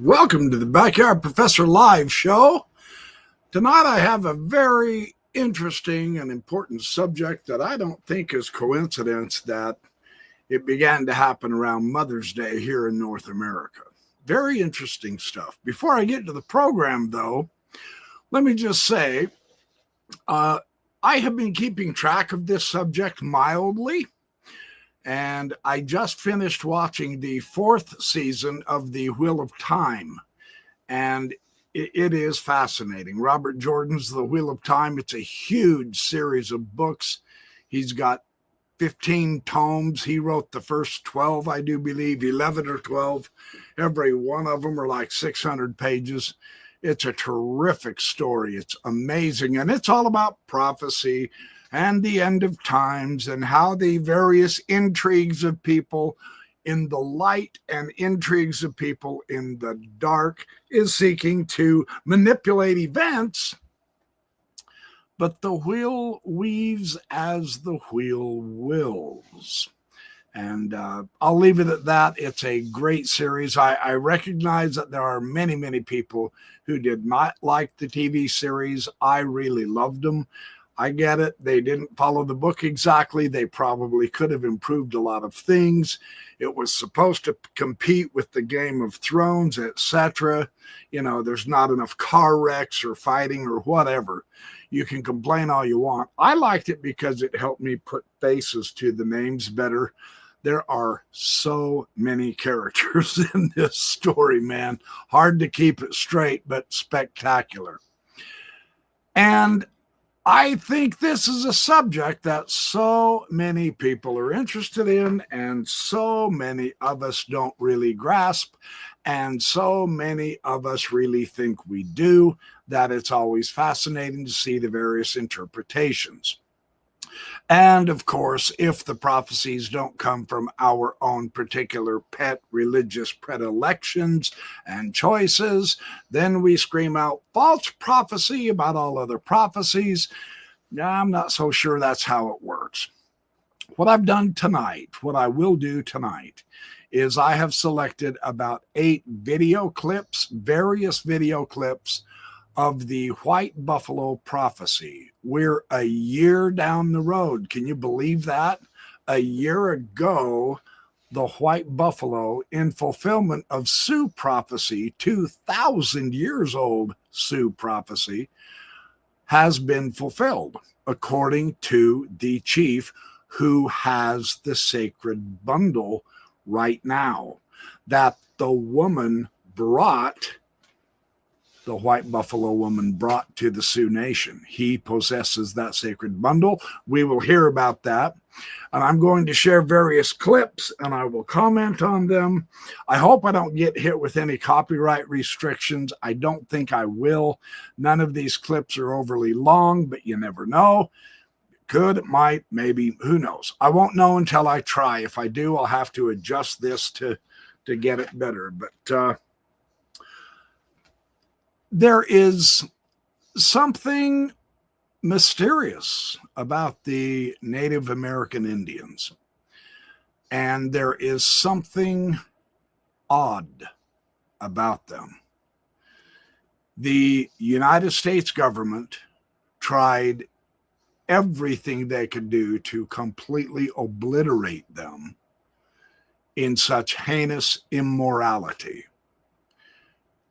Welcome to the Backyard Professor Live show. Tonight I have a very interesting and important subject that I don't think is coincidence that it began to happen around Mother's Day here in North America. Very interesting stuff. Before I get to the program, though, let me just say I have been keeping track of this subject mildly. And I just finished watching the 4th season of The Wheel of Time. And it is fascinating. Robert Jordan's The Wheel of Time. It's a huge series of books. He's got 15 tomes. He wrote the first 12, I do believe, 11 or 12. Every one of them are like 600 pages. It's a terrific story. It's amazing. And it's all about prophecy and the end of times, and how the various intrigues of people in the light and intrigues of people in the dark is seeking to manipulate events. But the wheel weaves as the wheel wills. And I'll leave it at that. It's a great series. I recognize that there are many, many people who did not like the TV series. I really loved them. I get it. They didn't follow the book exactly. They probably could have improved a lot of things. It was supposed to compete with the Game of Thrones, etc. You know, there's not enough car wrecks or fighting or whatever. You can complain all you want. I liked it because it helped me put faces to the names better. There are so many characters in this story, man. Hard to keep it straight, but spectacular. And I think this is a subject that so many people are interested in, and so many of us don't really grasp, and so many of us really think we do, that it's always fascinating to see the various interpretations. And of course, if the prophecies don't come from our own particular pet religious predilections and choices, then we scream out false prophecy about all other prophecies. I'm not so sure that's how it works. What I've done tonight, what I will do tonight, is I have selected about 8 video clips, various video clips of the white buffalo prophecy. We're a year down the road. Can you believe that? A year ago, the white buffalo, in fulfillment of Sioux prophecy, 2,000 years old Sioux prophecy, has been fulfilled, according to the chief who has the sacred bundle right now that the woman brought. The white buffalo woman brought to the Sioux Nation. He possesses that sacred bundle. We will hear about that. And I'm going to share various clips and I will comment on them. I hope I don't get hit with any copyright restrictions. I don't think I will. None of these clips are overly long, but you never know. It could, it might, maybe, who knows? I won't know until I try. If I do, I'll have to adjust this to get it better. But there is something mysterious about the Native American Indians, and there is something odd about them. The United States government tried everything they could do to completely obliterate them in such heinous immorality,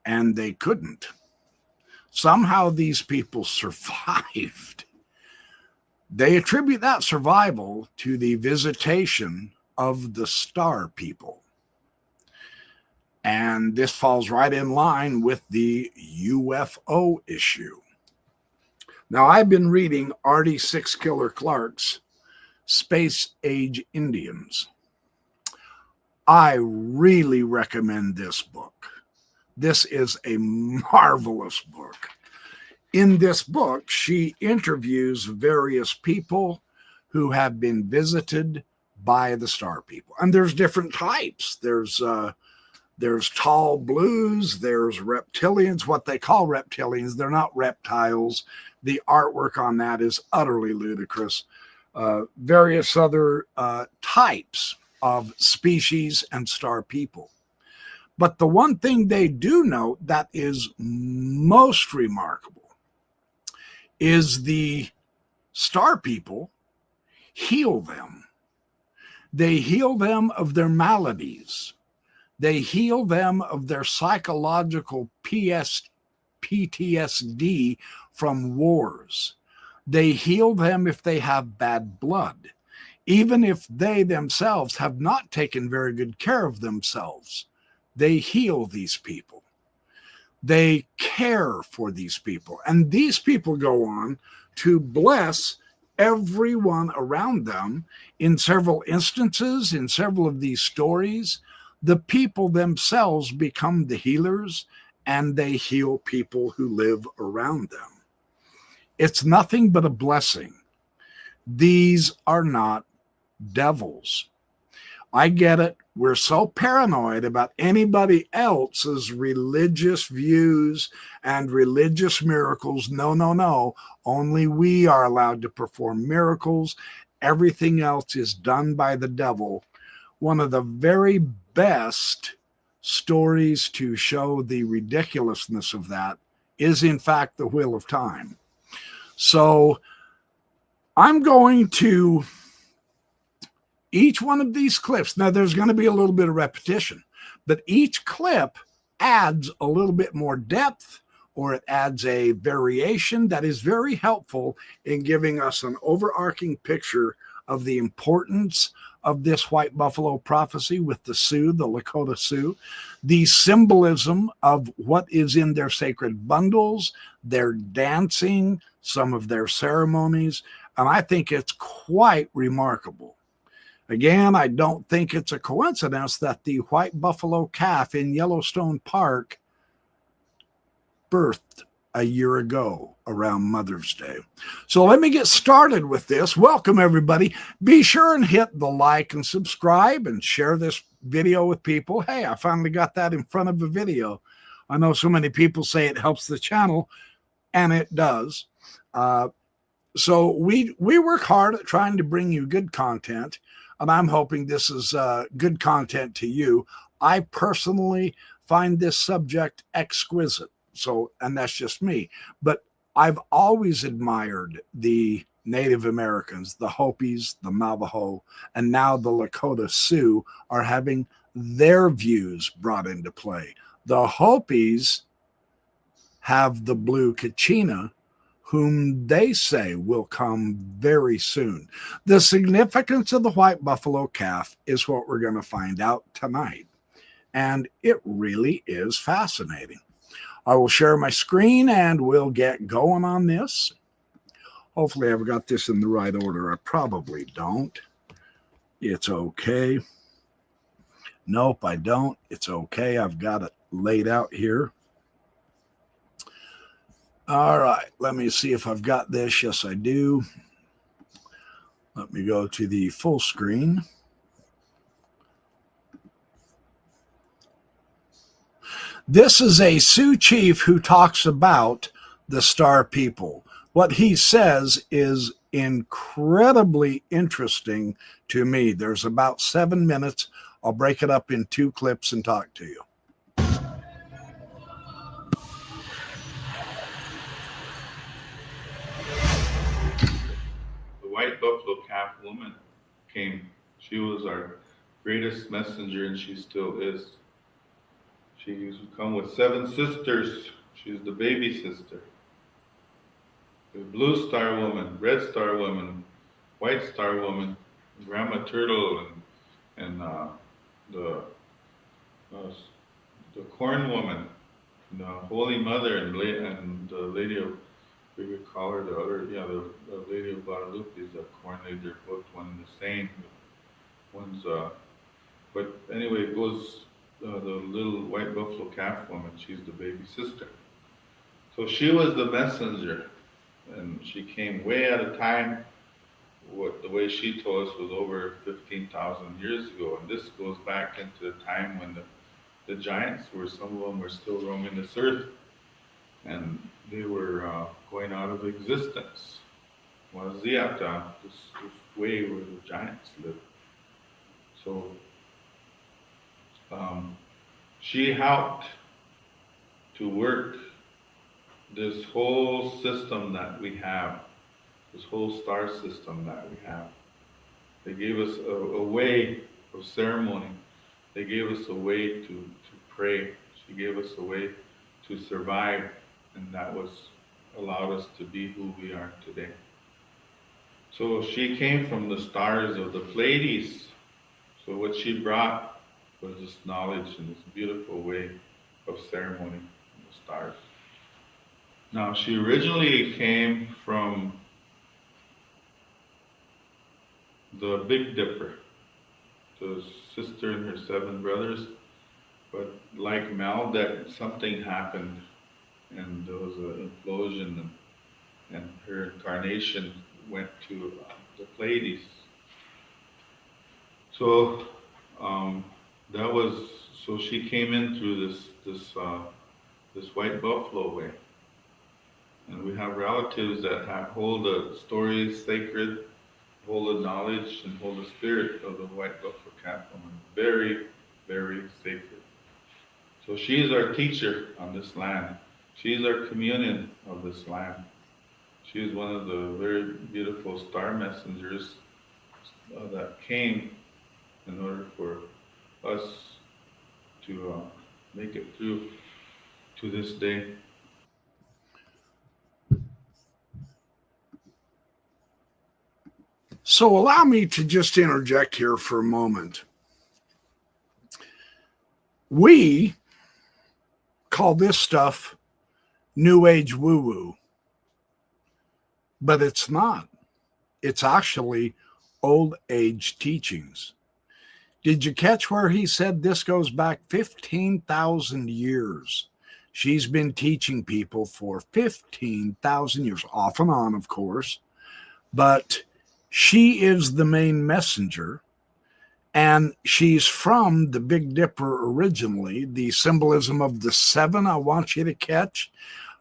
and they couldn't. Somehow these people survived. They attribute that survival to the visitation of the star people. And this falls right in line with the UFO issue. Now, I've been reading Artie Six Killer Clark's Space Age Indians. I really recommend this book. This is a marvelous book. In this book, she interviews various people who have been visited by the star people. And there's different types. There's tall blues, there's reptilians, what they call reptilians. They're not reptiles. The artwork on that is utterly ludicrous. Various other types of species and star people. But the one thing they do note that is most remarkable is the star people heal them. They heal them of their maladies. They heal them of their psychological PTSD from wars. They heal them if they have bad blood, even if they themselves have not taken very good care of themselves. They heal these people. They care for these people. And these people go on to bless everyone around them. In several instances, in several of these stories, the people themselves become the healers, and they heal people who live around them. It's nothing but a blessing. These are not devils. I get it. We're so paranoid about anybody else's religious views and religious miracles. No, no, no. Only we are allowed to perform miracles. Everything else is done by the devil. One of the very best stories to show the ridiculousness of that is, in fact, the Wheel of Time. So I'm going to each one of these clips. Now, there's going to be a little bit of repetition, but each clip adds a little bit more depth, or it adds a variation that is very helpful in giving us an overarching picture of the importance of this white buffalo prophecy with the Sioux, the Lakota Sioux, the symbolism of what is in their sacred bundles, their dancing, some of their ceremonies, and I think it's quite remarkable. Again, I don't think it's a coincidence that the white buffalo calf in Yellowstone Park birthed a year ago around Mother's Day. So let me get started with this. Welcome, everybody. Be sure and hit the like and subscribe and share this video with people. Hey, I finally got that in front of a video. I know so many people say it helps the channel, and it does. So we work hard at trying to bring you good content, and I'm hoping this is good content to you. I personally find this subject exquisite. So, and that's just me. But I've always admired the Native Americans, the Hopis, the Navajo, and now the Lakota Sioux are having their views brought into play. The Hopis have the blue Kachina, whom they say will come very soon. The significance of the white buffalo calf is what we're going to find out tonight. And it really is fascinating. I will share my screen and we'll get going on this. Hopefully I've got this in the right order. I probably don't. It's okay. Nope, I don't. It's okay. I've got it laid out here. All right, let me see if I've got this. Yes, I do. Let me go to the full screen. This is a Sioux chief who talks about the Star People. What he says is incredibly interesting to me. There's about 7 minutes. I'll break it up in 2 clips and talk to you. The white buffalo calf woman came. She was our greatest messenger, and she still is. She used to come with 7 sisters. She's the baby sister. The blue star woman, red star woman, white star woman, grandma turtle, and the uh, the corn woman, the holy mother, and the lady of, we would call her the other, yeah, the lady of Guadalupe is a corn lady. They're both one and the same. One's but anyway, it goes the little white buffalo calf woman. She's the baby sister. So she was the messenger, and she came way out of time. What the way she told us was over 15,000 years ago, and this goes back into the time when the giants were. Some of them were still roaming this earth, and they were going out of existence. Was Ziata, this way where the giants lived. So She helped to work this whole system that we have, this whole star system that we have. They gave us a way of ceremony. They gave us a way to pray. She gave us a way to survive, and that was allowed us to be who we are today. So she came from the stars of the Pleiades. So what she brought was this knowledge and this beautiful way of ceremony in the stars. Now she originally came from the Big Dipper, the sister and her 7 brothers. But like Mel, that something happened, and there was an implosion, and her incarnation went to the Pleiades. So um, that was so she came in through this white buffalo way, and we have relatives that hold the stories sacred, hold the knowledge, and hold the spirit of the white buffalo cat woman very, very sacred. So she is our teacher on this land. She is our communion of this land. She is one of the very beautiful star messengers that came in order for us to make it through to this day. So allow me to just interject here for a moment. We call this stuff New Age woo-woo, but it's not. It's actually old age teachings. Did you catch where he said this goes back 15,000 years? She's been teaching people for 15,000 years, off and on, of course, but she is the main messenger, and she's from the Big Dipper originally. The symbolism of the 7 I want you to catch.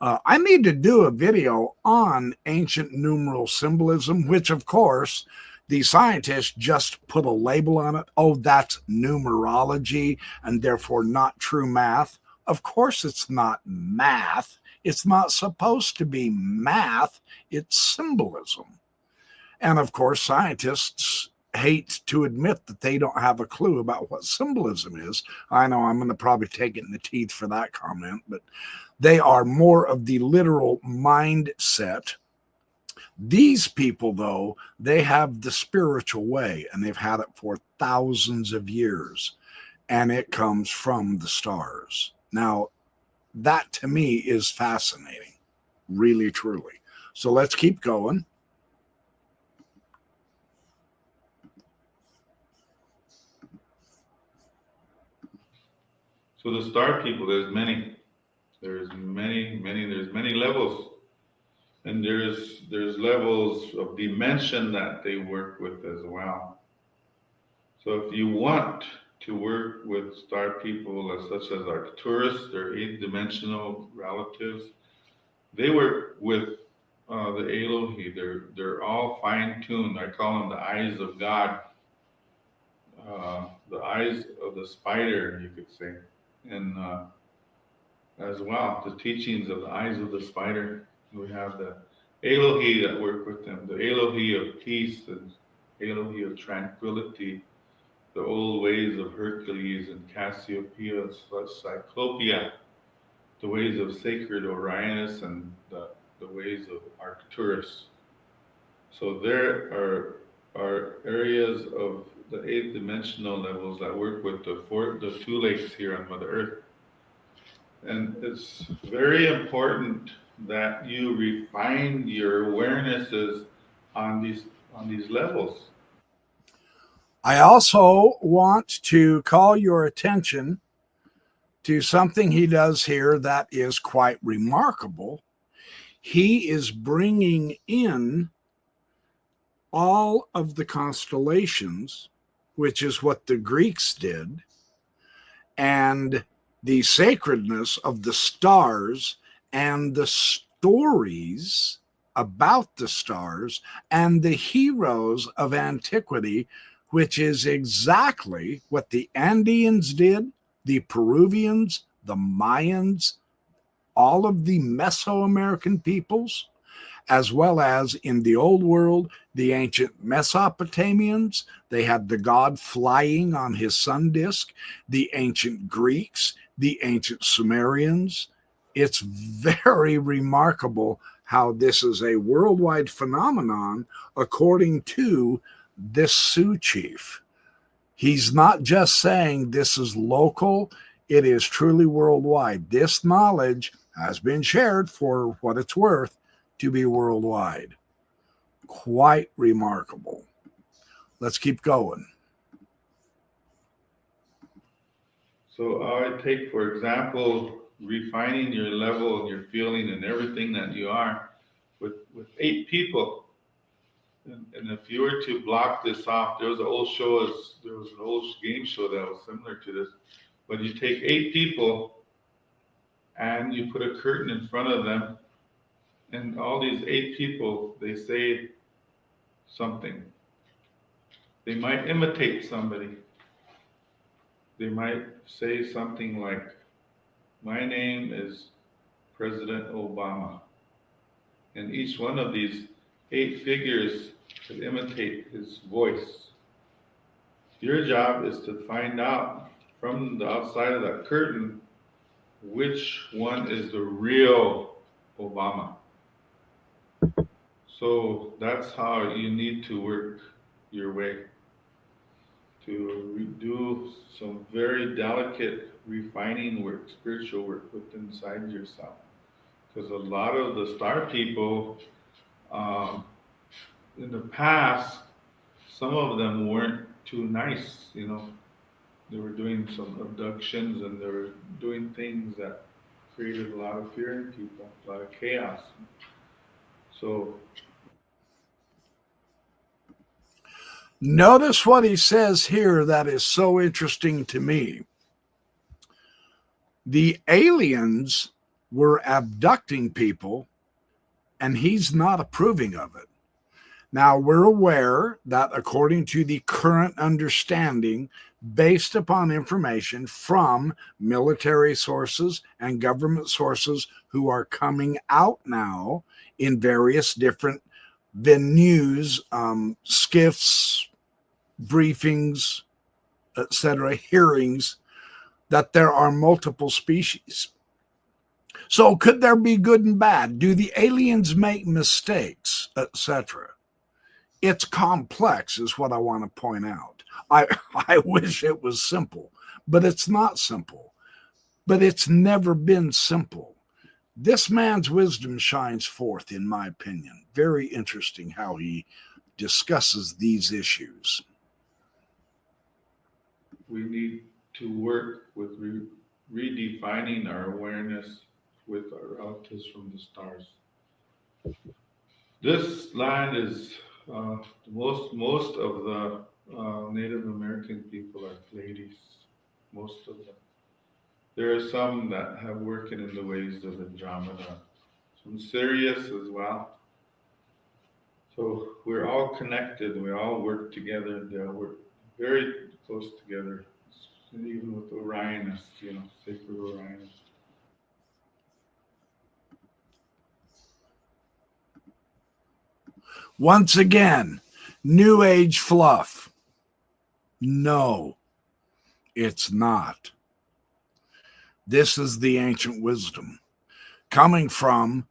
I need to do a video on ancient numeral symbolism, which, of course, the scientists just put a label on it. Oh, that's numerology and therefore not true math. Of course, it's not math. It's not supposed to be math. It's symbolism. And of course, scientists hate to admit that they don't have a clue about what symbolism is. I know I'm going to probably take it in the teeth for that comment, but they are more of the literal mindset. These people, though, they have the spiritual way, and they've had it for thousands of years, and it comes from the stars. Now, that to me is fascinating, really, truly. So let's keep going. So the star people, there's many levels, and there's levels of dimension that they work with as well. So if you want to work with star people such as Arcturus, their 8-dimensional relatives, they work with the Elohi. They're all fine-tuned. I call them the eyes of God, the eyes of the spider, you could say. And as well, the teachings of the eyes of the spider. We have the Elohi that work with them, the Elohi of peace and Elohi of tranquility, the old ways of Hercules and Cassiopeia and Cyclopia, the ways of sacred Orionus and the ways of Arcturus. So there are areas of the 8-dimensional levels that work with the 2 lakes here on Mother Earth. And it's very important that you refine your awarenesses on these levels. I also want to call your attention to something he does here that is quite remarkable. He is bringing in all of the constellations, which is what the Greeks did, and the sacredness of the stars and the stories about the stars and the heroes of antiquity, which is exactly what the Andeans did, the Peruvians, the Mayans, all of the Mesoamerican peoples, as well as in the old world, the ancient Mesopotamians. They had the god flying on his sun disk, the ancient Greeks, the ancient Sumerians. It's very remarkable how this is a worldwide phenomenon, according to this Sioux chief. He's not just saying this is local, it is truly worldwide. This knowledge has been shared, for what it's worth, to be worldwide. Quite remarkable. Let's keep going. So I would take, for example, refining your level and your feeling and everything that you are with 8 people. And if you were to block this off, there was an old game show that was similar to this. But you take 8 people and you put a curtain in front of them, and all these 8 people, they say something. They might imitate somebody. They might say something like, "My name is President Obama." And each one of these 8 figures could imitate his voice. Your job is to find out from the outside of that curtain which one is the real Obama. So that's how you need to work your way to do some very delicate refining work, spiritual work within inside yourself. Because a lot of the star people um, in the past, some of them weren't too nice, you know. They were doing some abductions and they were doing things that created a lot of fear in people, a lot of chaos. So Notice what he says here that is so interesting to me. The aliens were abducting people, and he's not approving of it. Now, we're aware that according to the current understanding, based upon information from military sources and government sources who are coming out now in various different venues, skiffs, briefings, etc., hearings, that there are multiple species. So could there be good and bad? Do the aliens make mistakes, etc.? It's complex, is what I want to point out. I wish it was simple, but it's not simple. But it's never been simple. This man's wisdom shines forth, in my opinion. Very interesting how he discusses these issues. we need to work with redefining our awareness with our relatives from the stars. This land is most of the Native American people are Pleiades. Most of them. There are some that have working in the ways of Andromeda, some Sirius as well. So we're all connected. We all work together. They all work very close together, even with Orionists, you know, sacred Orionists. Once again, New Age fluff. No, it's not. This is the ancient wisdom coming from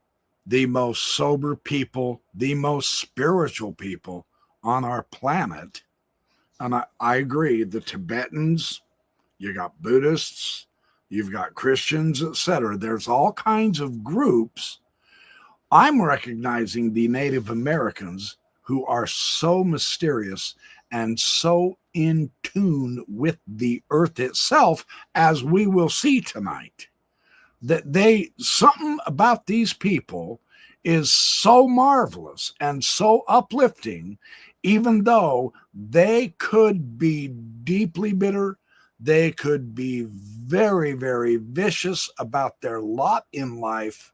the most sober people, the most spiritual people on our planet. And I agree, the Tibetans, you got Buddhists, you've got Christians, etc. There's all kinds of groups. I'm recognizing the Native Americans who are so mysterious and so in tune with the earth itself, as we will see tonight, that something about these people is so marvelous and so uplifting, even though they could be deeply bitter, they could be very, very vicious about their lot in life.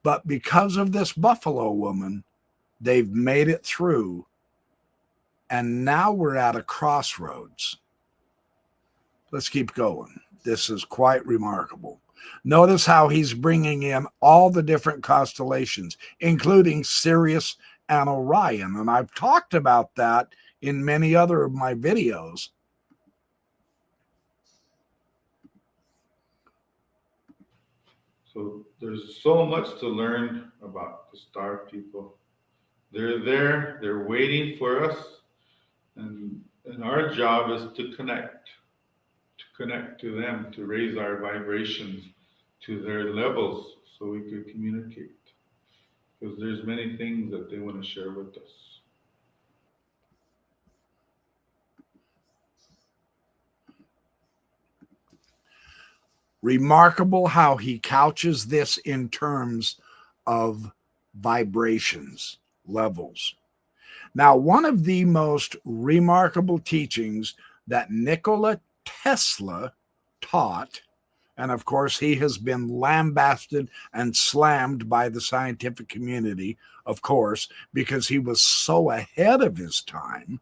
But because of this Buffalo woman, they've made it through. And now we're at a crossroads. Let's keep going. This is quite remarkable. Notice how he's bringing in all the different constellations, including Sirius and Orion. And I've talked about that in many other of my videos. So there's so much to learn about the star people. They're there, they're waiting for us, and our job is to connect to them, to raise our vibrations to their levels so we could communicate. Because there's many things that they want to share with us. Remarkable how he couches this in terms of vibrations, levels. Now, one of the most remarkable teachings that Nikola Tesla taught, and of course he has been lambasted and slammed by the scientific community, of course, because he was so ahead of his time,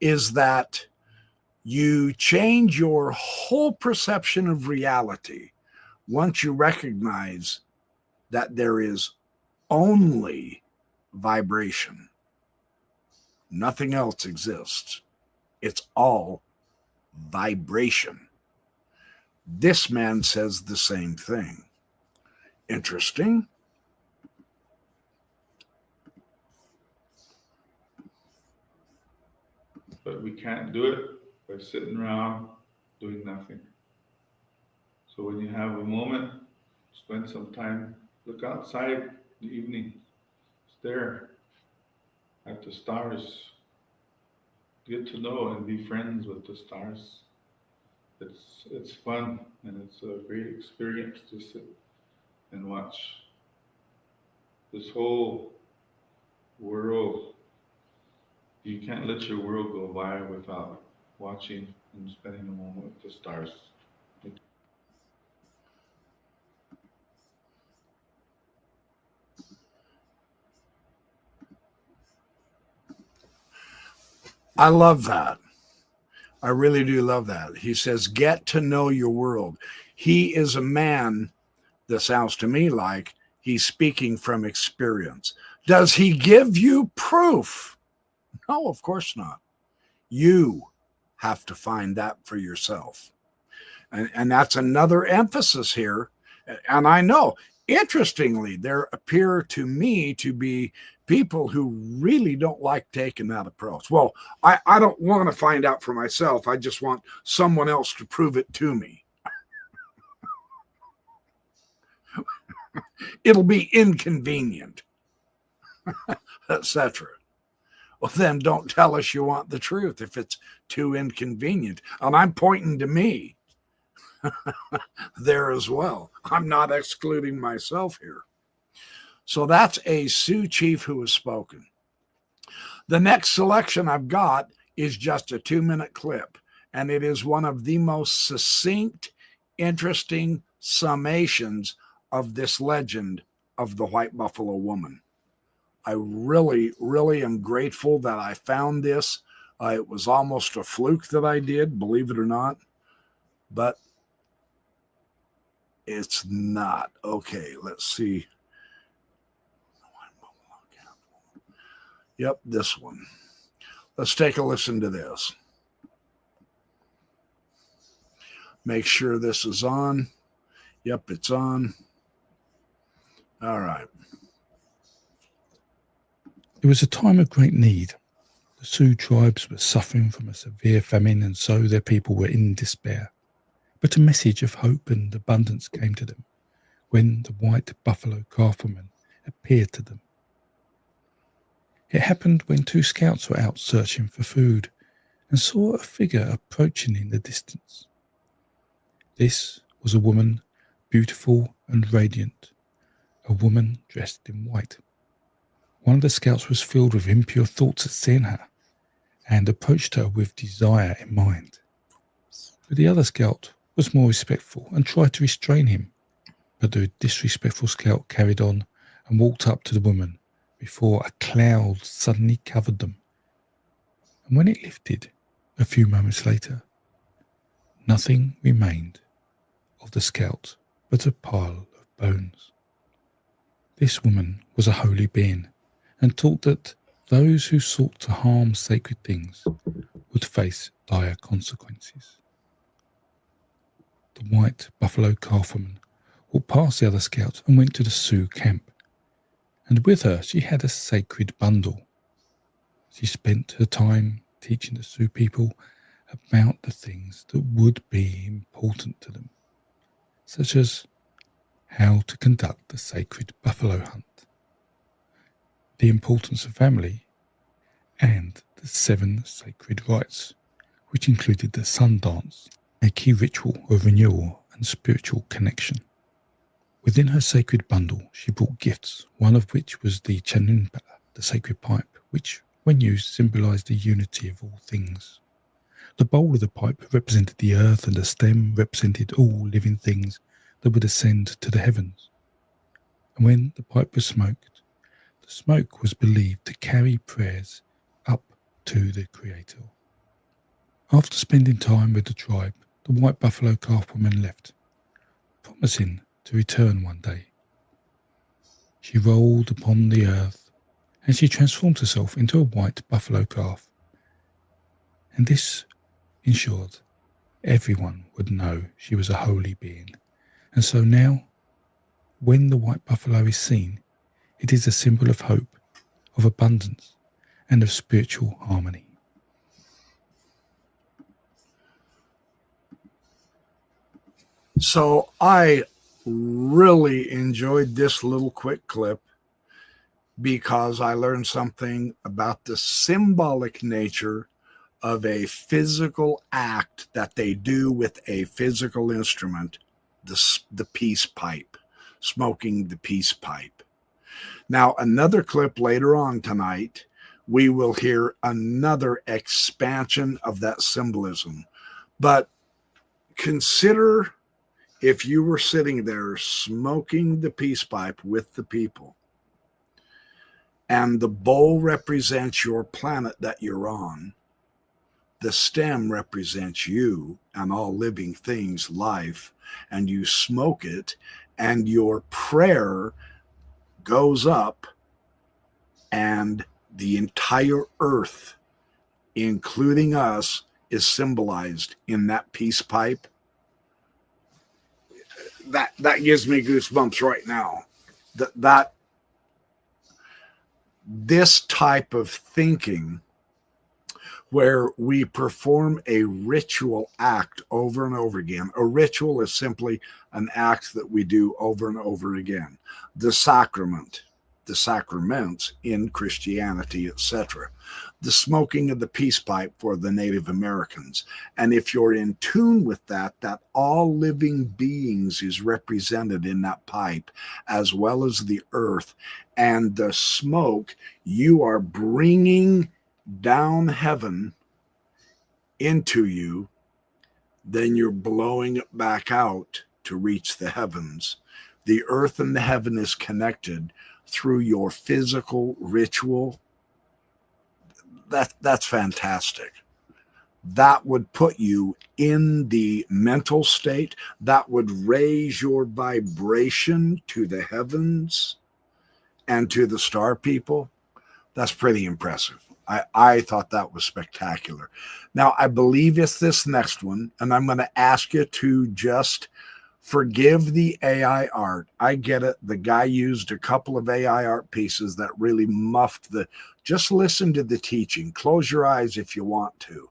is that you change your whole perception of reality once you recognize that there is only vibration. Nothing else exists. It's all vibration. This man says the same thing. Interesting. But we can't do it by sitting around doing nothing. So when you have a moment, spend some time, look outside in the evening, stare at the stars, get to know and be friends with the stars. It's fun, and it's a great experience to sit and watch this whole world. You can't let your world go by without watching and spending a moment with the stars. I love that. I really do love that. He says, get to know your world. He is a man that sounds to me like he's speaking from experience. Does he give you proof? No, of course not. You have to find that for yourself. And that's another emphasis here. And I know, interestingly, there appear to me to be people who really don't like taking that approach. Well, I don't want to find out for myself. I just want someone else to prove it to me. It'll be inconvenient, etc. Well, then don't tell us you want the truth if it's too inconvenient. And I'm pointing to me there as well. I'm not excluding myself here. So that's a Sioux chief who has spoken. The next selection I've got is just a 2-minute clip, and it is one of the most succinct, interesting summations of this legend of the White Buffalo Woman. I really, really am grateful that I found this. It was almost a fluke that I did, believe it or not, but it's not. Okay, let's see. Yep, this one. Let's take a listen to this. Make sure this is on. Yep, it's on. All right. It was a time of great need. The Sioux tribes were suffering from a severe famine, and so their people were in despair. But a message of hope and abundance came to them when the white buffalo calf woman appeared to them. It happened when 2 scouts were out searching for food and saw a figure approaching in the distance. This was a woman, beautiful and radiant, a woman dressed in white. One of the scouts was filled with impure thoughts at seeing her and approached her with desire in mind. But the other scout was more respectful and tried to restrain him. But the disrespectful scout carried on and walked up to the woman before a cloud suddenly covered them. And when it lifted, a few moments later, Nothing remained of the scout but a pile of bones. This woman was a holy being and taught that those who sought to harm sacred things would face dire consequences. The white buffalo calf woman walked past the other scouts and went to the Sioux camp, and with her she had a sacred bundle. She spent her time teaching the Sioux people about the things that would be important to them, such as how to conduct the sacred buffalo hunt, the importance of family, and the 7 sacred rites, which included the sun dance, a key ritual of renewal and spiritual connection. Within her sacred bundle, she brought gifts, one of which was the chanunpa, the sacred pipe, which, when used, symbolized the unity of all things. The bowl of the pipe represented the earth, and the stem represented all living things that would ascend to the heavens. And when the pipe was smoked, the smoke was believed to carry prayers up to the Creator. After spending time with the tribe, the white buffalo calf woman left, promising to return one day. She rolled upon the earth, and she transformed herself into a white buffalo calf. And this ensured everyone would know she was a holy being. And so now, when the white buffalo is seen, it is a symbol of hope, of abundance, and of spiritual harmony. So I really enjoyed this little quick clip because I learned something about the symbolic nature of a physical act that they do with a physical instrument, the peace pipe, smoking the peace pipe. Now, another clip later on tonight, we will hear another expansion of that symbolism. But consider if you were sitting there smoking the peace pipe with the people, and the bowl represents your planet that you're on, the stem represents you and all living things, life, and you smoke it, and your prayer goes up, and the entire earth, including us, is symbolized in that peace pipe. That gives me goosebumps right now. That this type of thinking, where we perform a ritual act over and over again. A ritual is simply an act that we do over and over again. The sacraments in Christianity, etc. The smoking of the peace pipe for the Native Americans. And if you're in tune with that all living beings is represented in that pipe, as well as the earth and the smoke, you are bringing down heaven into you, then you're blowing it back out to reach the heavens. The earth and the heaven is connected through your physical ritual. That's fantastic. That would put you in the mental state. That would raise your vibration to the heavens and to the star people. That's pretty impressive. I thought that was spectacular. Now, I believe it's this next one, and I'm going to ask you to just forgive the AI art. I get it. The guy used a couple of AI art pieces that really muffed just listen to the teaching. Close your eyes if you want to.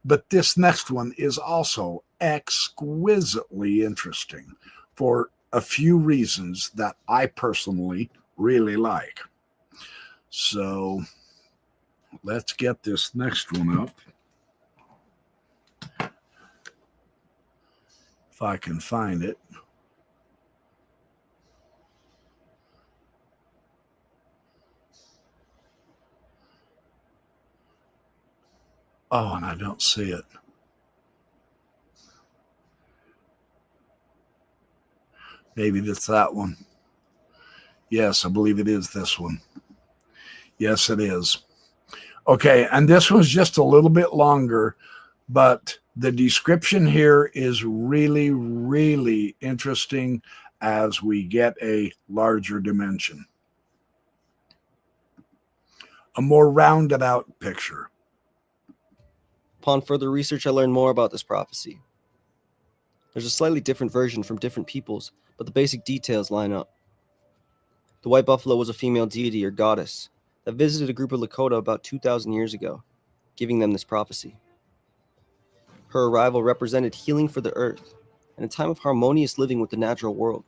But this next one is also exquisitely interesting for a few reasons that I personally really like. So let's get this next one up. If I can find it. Oh, and I don't see it. Maybe it's that one. Yes, I believe it is this one. Yes, it is. Okay, and this one's just a little bit longer, but The description here is really, really interesting as we get a larger dimension, a more rounded out picture. Upon further research, I learned more about this prophecy. There's a slightly different version from different peoples, but the basic details line up. The white buffalo was a female deity or goddess that visited a group of Lakota about 2,000 years ago, giving them this prophecy. Her arrival represented healing for the earth and a time of harmonious living with the natural world.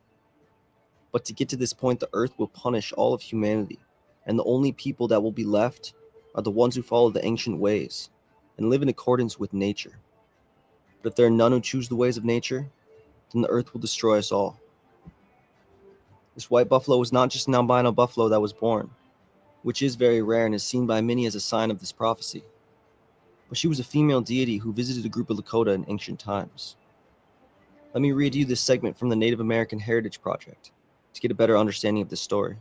But to get to this point, the earth will punish all of humanity, and the only people that will be left are the ones who follow the ancient ways and live in accordance with nature. But if there are none who choose the ways of nature, then the earth will destroy us all. This white buffalo was not just an albino buffalo that was born, which is very rare and is seen by many as a sign of this prophecy, but she was a female deity who visited a group of Lakota in ancient times. Let me read you this segment from the Native American Heritage Project to get a better understanding of this story.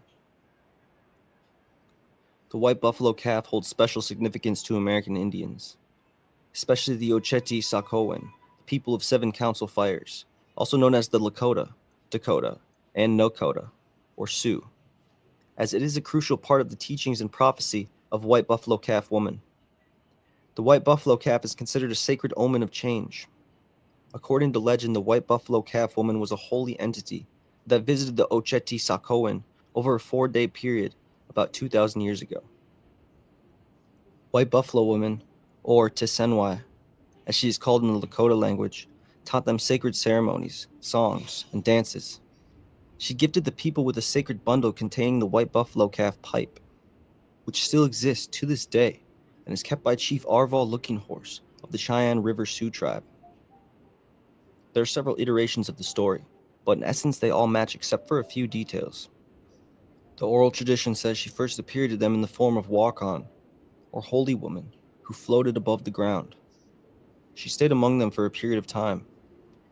The white buffalo calf holds special significance to American Indians, especially the Oceti-Sakowin, the people of 7 council fires, also known as the Lakota, Dakota, and Nakota, or Sioux, as it is a crucial part of the teachings and prophecy of white buffalo calf woman. The white buffalo calf is considered a sacred omen of change. According to legend, the white buffalo calf woman was a holy entity that visited the Oceti-Sakowin over a 4-day period about 2,000 years ago. White buffalo woman, or Tesenwai, as she is called in the Lakota language, taught them sacred ceremonies, songs, and dances. She gifted the people with a sacred bundle containing the white buffalo calf pipe, which still exists to this day and is kept by Chief Arval Looking Horse of the Cheyenne River Sioux tribe. There are several iterations of the story, but in essence they all match except for a few details. The oral tradition says she first appeared to them in the form of Walk-On, or holy woman, who floated above the ground. She stayed among them for a period of time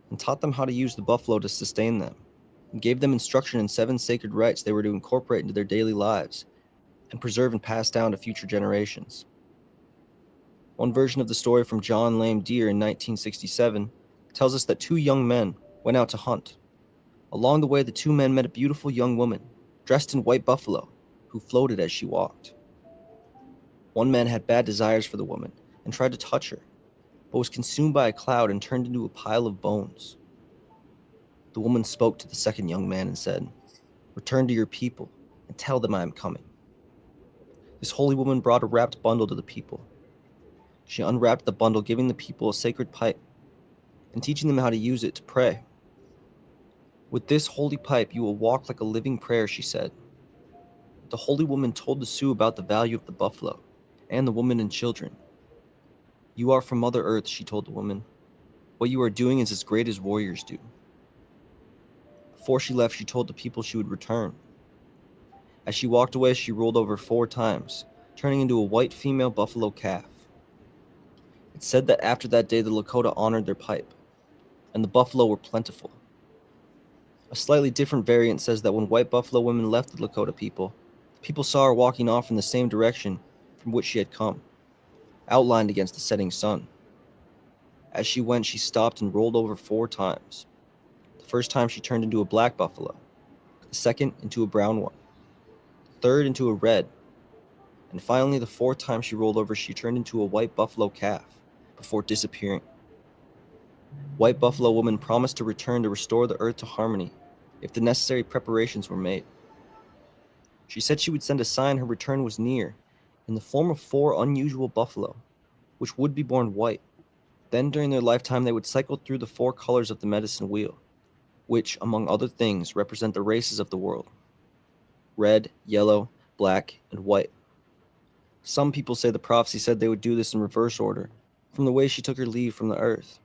and taught them how to use the buffalo to sustain them, and gave them instruction in 7 sacred rites they were to incorporate into their daily lives and preserve and pass down to future generations. One version of the story from John Lame Deer in 1967 tells us that 2 young men went out to hunt. Along the way, the 2 men met a beautiful young woman dressed in white buffalo who floated as she walked. One man had bad desires for the woman and tried to touch her, but was consumed by a cloud and turned into a pile of bones. The woman spoke to the second young man and said, "Return to your people and tell them I am coming." This holy woman brought a wrapped bundle to the people. She unwrapped the bundle, giving the people a sacred pipe and teaching them how to use it to pray. "With this holy pipe, you will walk like a living prayer," she said. The holy woman told the Sioux about the value of the buffalo and the woman and children. "You are from Mother Earth," she told the woman. "What you are doing is as great as warriors do." Before she left, she told the people she would return. As she walked away, she rolled over 4 times, turning into a white female buffalo calf. It's said that after that day, the Lakota honored their pipe, and the buffalo were plentiful. A slightly different variant says that when white buffalo women left the Lakota people, the people saw her walking off in the same direction from which she had come, outlined against the setting sun. As she went, she stopped and rolled over 4 times. The first time she turned into a black buffalo, the second into a brown one, the third into a red, and finally the 4th time she rolled over, she turned into a white buffalo calf before disappearing. White buffalo woman promised to return to restore the earth to harmony if the necessary preparations were made. She said she would send a sign her return was near in the form of 4 unusual buffalo, which would be born white. Then during their lifetime they would cycle through the 4 colors of the medicine wheel, which, among other things, represent the races of the world: red, yellow, black, and white. Some people say the prophecy said they would do this in reverse order, from the way she took her leave from the earth,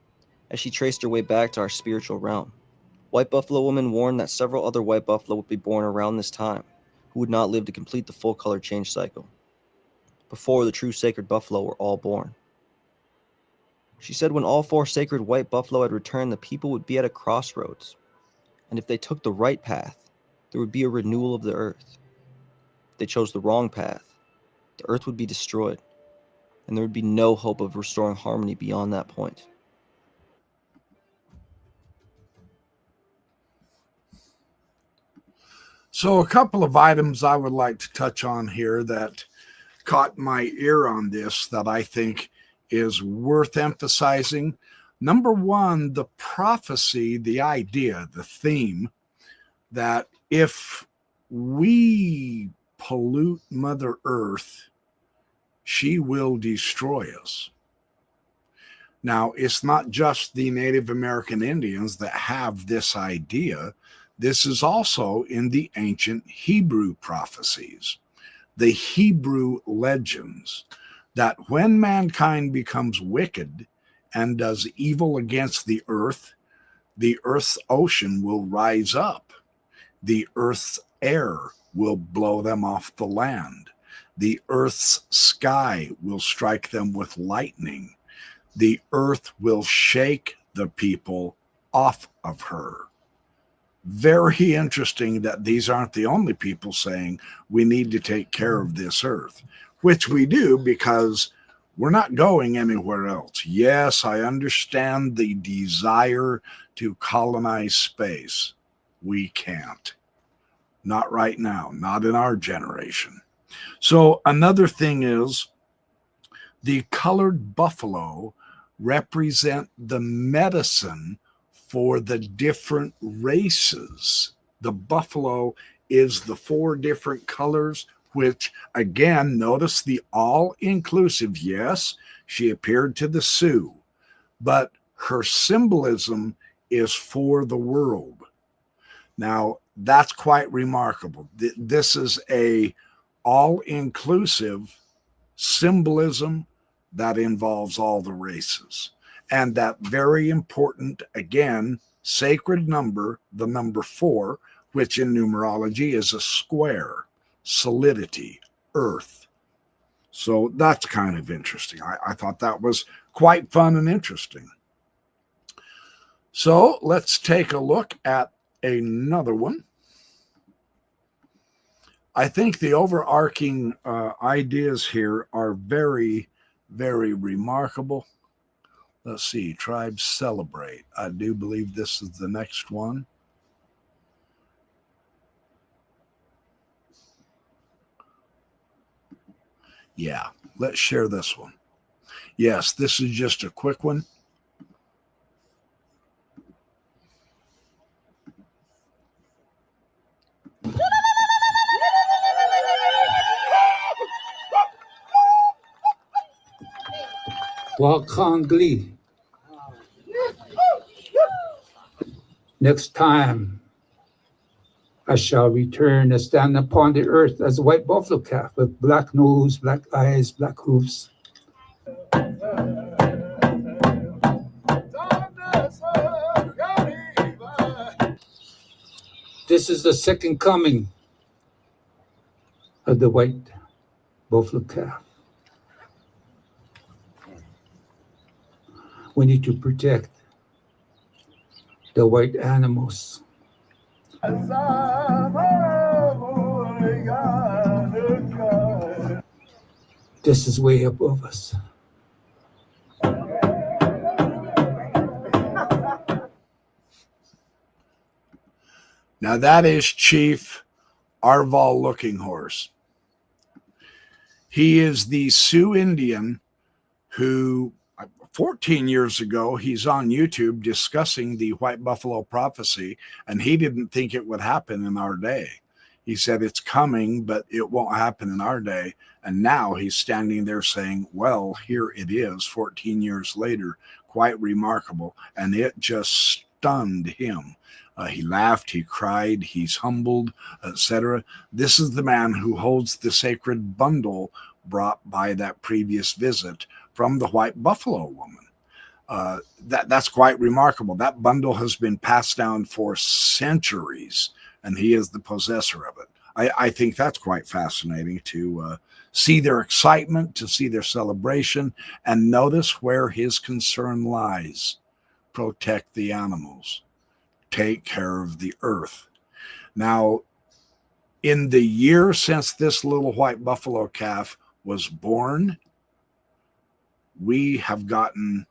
as she traced her way back to our spiritual realm. White buffalo woman warned that several other white buffalo would be born around this time, who would not live to complete the full color change cycle, before the true sacred buffalo were all born. She said when all 4 sacred white buffalo had returned, the people would be at a crossroads, and if they took the right path, there would be a renewal of the earth. If they chose the wrong path, the earth would be destroyed, and there would be no hope of restoring harmony beyond that point. So, a couple of items I would like to touch on here that caught my ear on this that I think is worth emphasizing. Number one, the prophecy, the idea, the theme that if we pollute Mother Earth, she will destroy us. Now, it's not just the Native American Indians that have this idea. This is also in the ancient Hebrew prophecies, the Hebrew legends, that when mankind becomes wicked and does evil against the earth's ocean will rise up. The earth's air will blow them off the land. The earth's sky will strike them with lightning. The earth will shake the people off of her. Very interesting that these aren't the only people saying we need to take care of this earth, which we do because we're not going anywhere else. Yes, I understand the desire to colonize space. We can't. Not right now, not in our generation. So another thing is the colored buffalo represent the medicine for the different races. The buffalo is the 4 different colors, which again, notice the all-inclusive. Yes, she appeared to the Sioux, but her symbolism is for the world. Now, that's quite remarkable. This is a all-inclusive symbolism that involves all the races. And that very important, again, sacred number, the number 4, which in numerology is a square, solidity, earth. So that's kind of interesting. I thought that was quite fun and interesting. So let's take a look at another one. I think the overarching ideas here are very, very remarkable. Let's see, tribes celebrate. I do believe this is the next one. Yeah, let's share this one. Yes, this is just a quick one. Wakangli. Next time I shall return and stand upon the earth as a white buffalo calf with black nose, black eyes, black hoofs. This is the second coming of the white buffalo calf. We need to protect the white animals. This is way above us. Now that is Chief Arval Looking Horse. He is the Sioux Indian who 14 years ago, he's on YouTube discussing the white buffalo prophecy, and he didn't think it would happen in our day. He said it's coming, but it won't happen in our day. And now he's standing there saying, well, here it is 14 years later. Quite remarkable. And it just stunned him. He laughed, he cried, he's humbled, etc. This is the man who holds the sacred bundle brought by that previous visit from the white buffalo woman. That's quite remarkable. That bundle has been passed down for centuries, and he is the possessor of it. I think that's quite fascinating to see their excitement, to see their celebration, and notice where his concern lies. Protect the animals. Take care of the earth. Now, in the year since this little white buffalo calf was born, we have gotten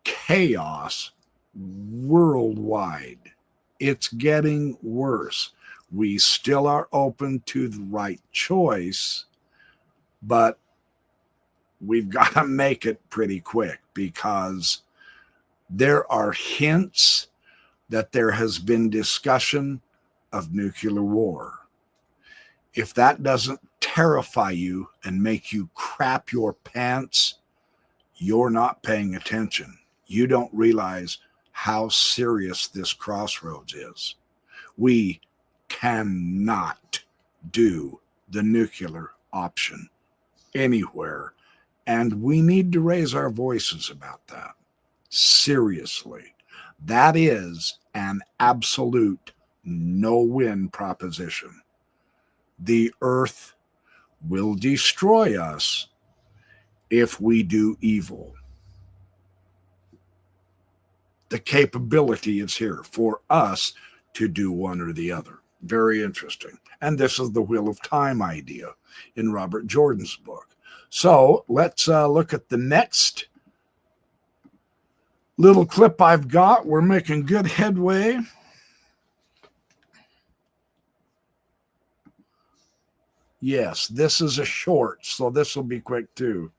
chaos worldwide. It's getting worse. We still are open to the right choice, but we've got to make it pretty quick, because there are hints that there has been discussion of nuclear war. If that doesn't terrify you and make you crap your pants, you're not paying attention. You don't realize how serious this crossroads is. We cannot do the nuclear option anywhere, and we need to raise our voices about that. Seriously. That is an absolute no-win proposition. The earth will destroy us if we do evil. The capability is here for us to do one or the other. Very interesting. And this is the Wheel of Time idea in Robert Jordan's book. So let's look at the next little clip I've got. We're making good headway. Yes, this is a short, so this will be quick too.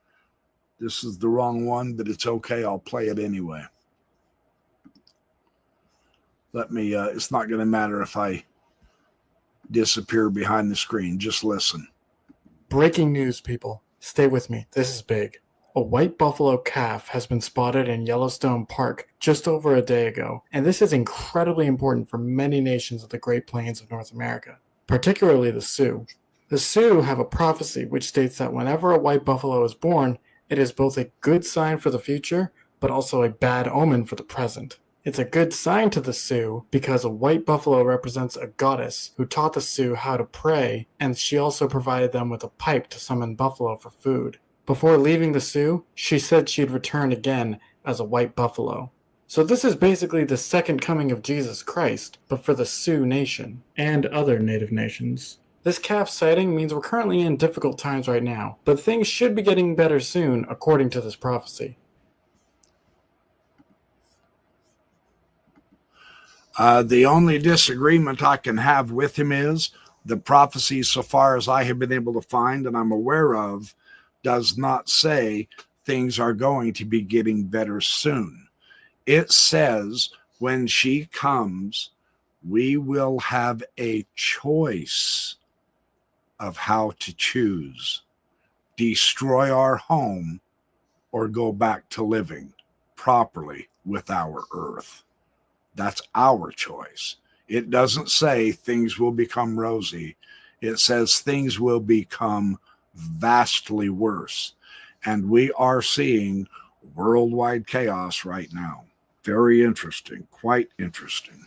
This is the wrong one, but it's okay. I'll play it anyway. Let me, it's not going to matter if I disappear behind the screen. Just listen. Breaking news, people. Stay with me. This is big. A white buffalo calf has been spotted in Yellowstone Park just over a day ago, and this is incredibly important for many nations of the Great Plains of North America, particularly the Sioux. The Sioux have a prophecy which states that whenever a white buffalo is born, it is both a good sign for the future, but also a bad omen for the present. It's a good sign to the Sioux because a white buffalo represents a goddess who taught the Sioux how to pray, and she also provided them with a pipe to summon buffalo for food. Before leaving the Sioux, she said she'd return again as a white buffalo. So this is basically the second coming of Jesus Christ, but for the Sioux Nation and other native nations. This calf sighting means we're currently in difficult times right now, but things should be getting better soon, according to this prophecy. The only disagreement I can have with him is the prophecy, so far as I have been able to find and I'm aware of, does not say things are going to be getting better soon. It says when she comes, we will have a choice of how to choose: destroy our home or go back to living properly with our earth. That's our choice. It doesn't say things will become rosy. It says things will become vastly worse. And we are seeing worldwide chaos right now. Very interesting, quite interesting.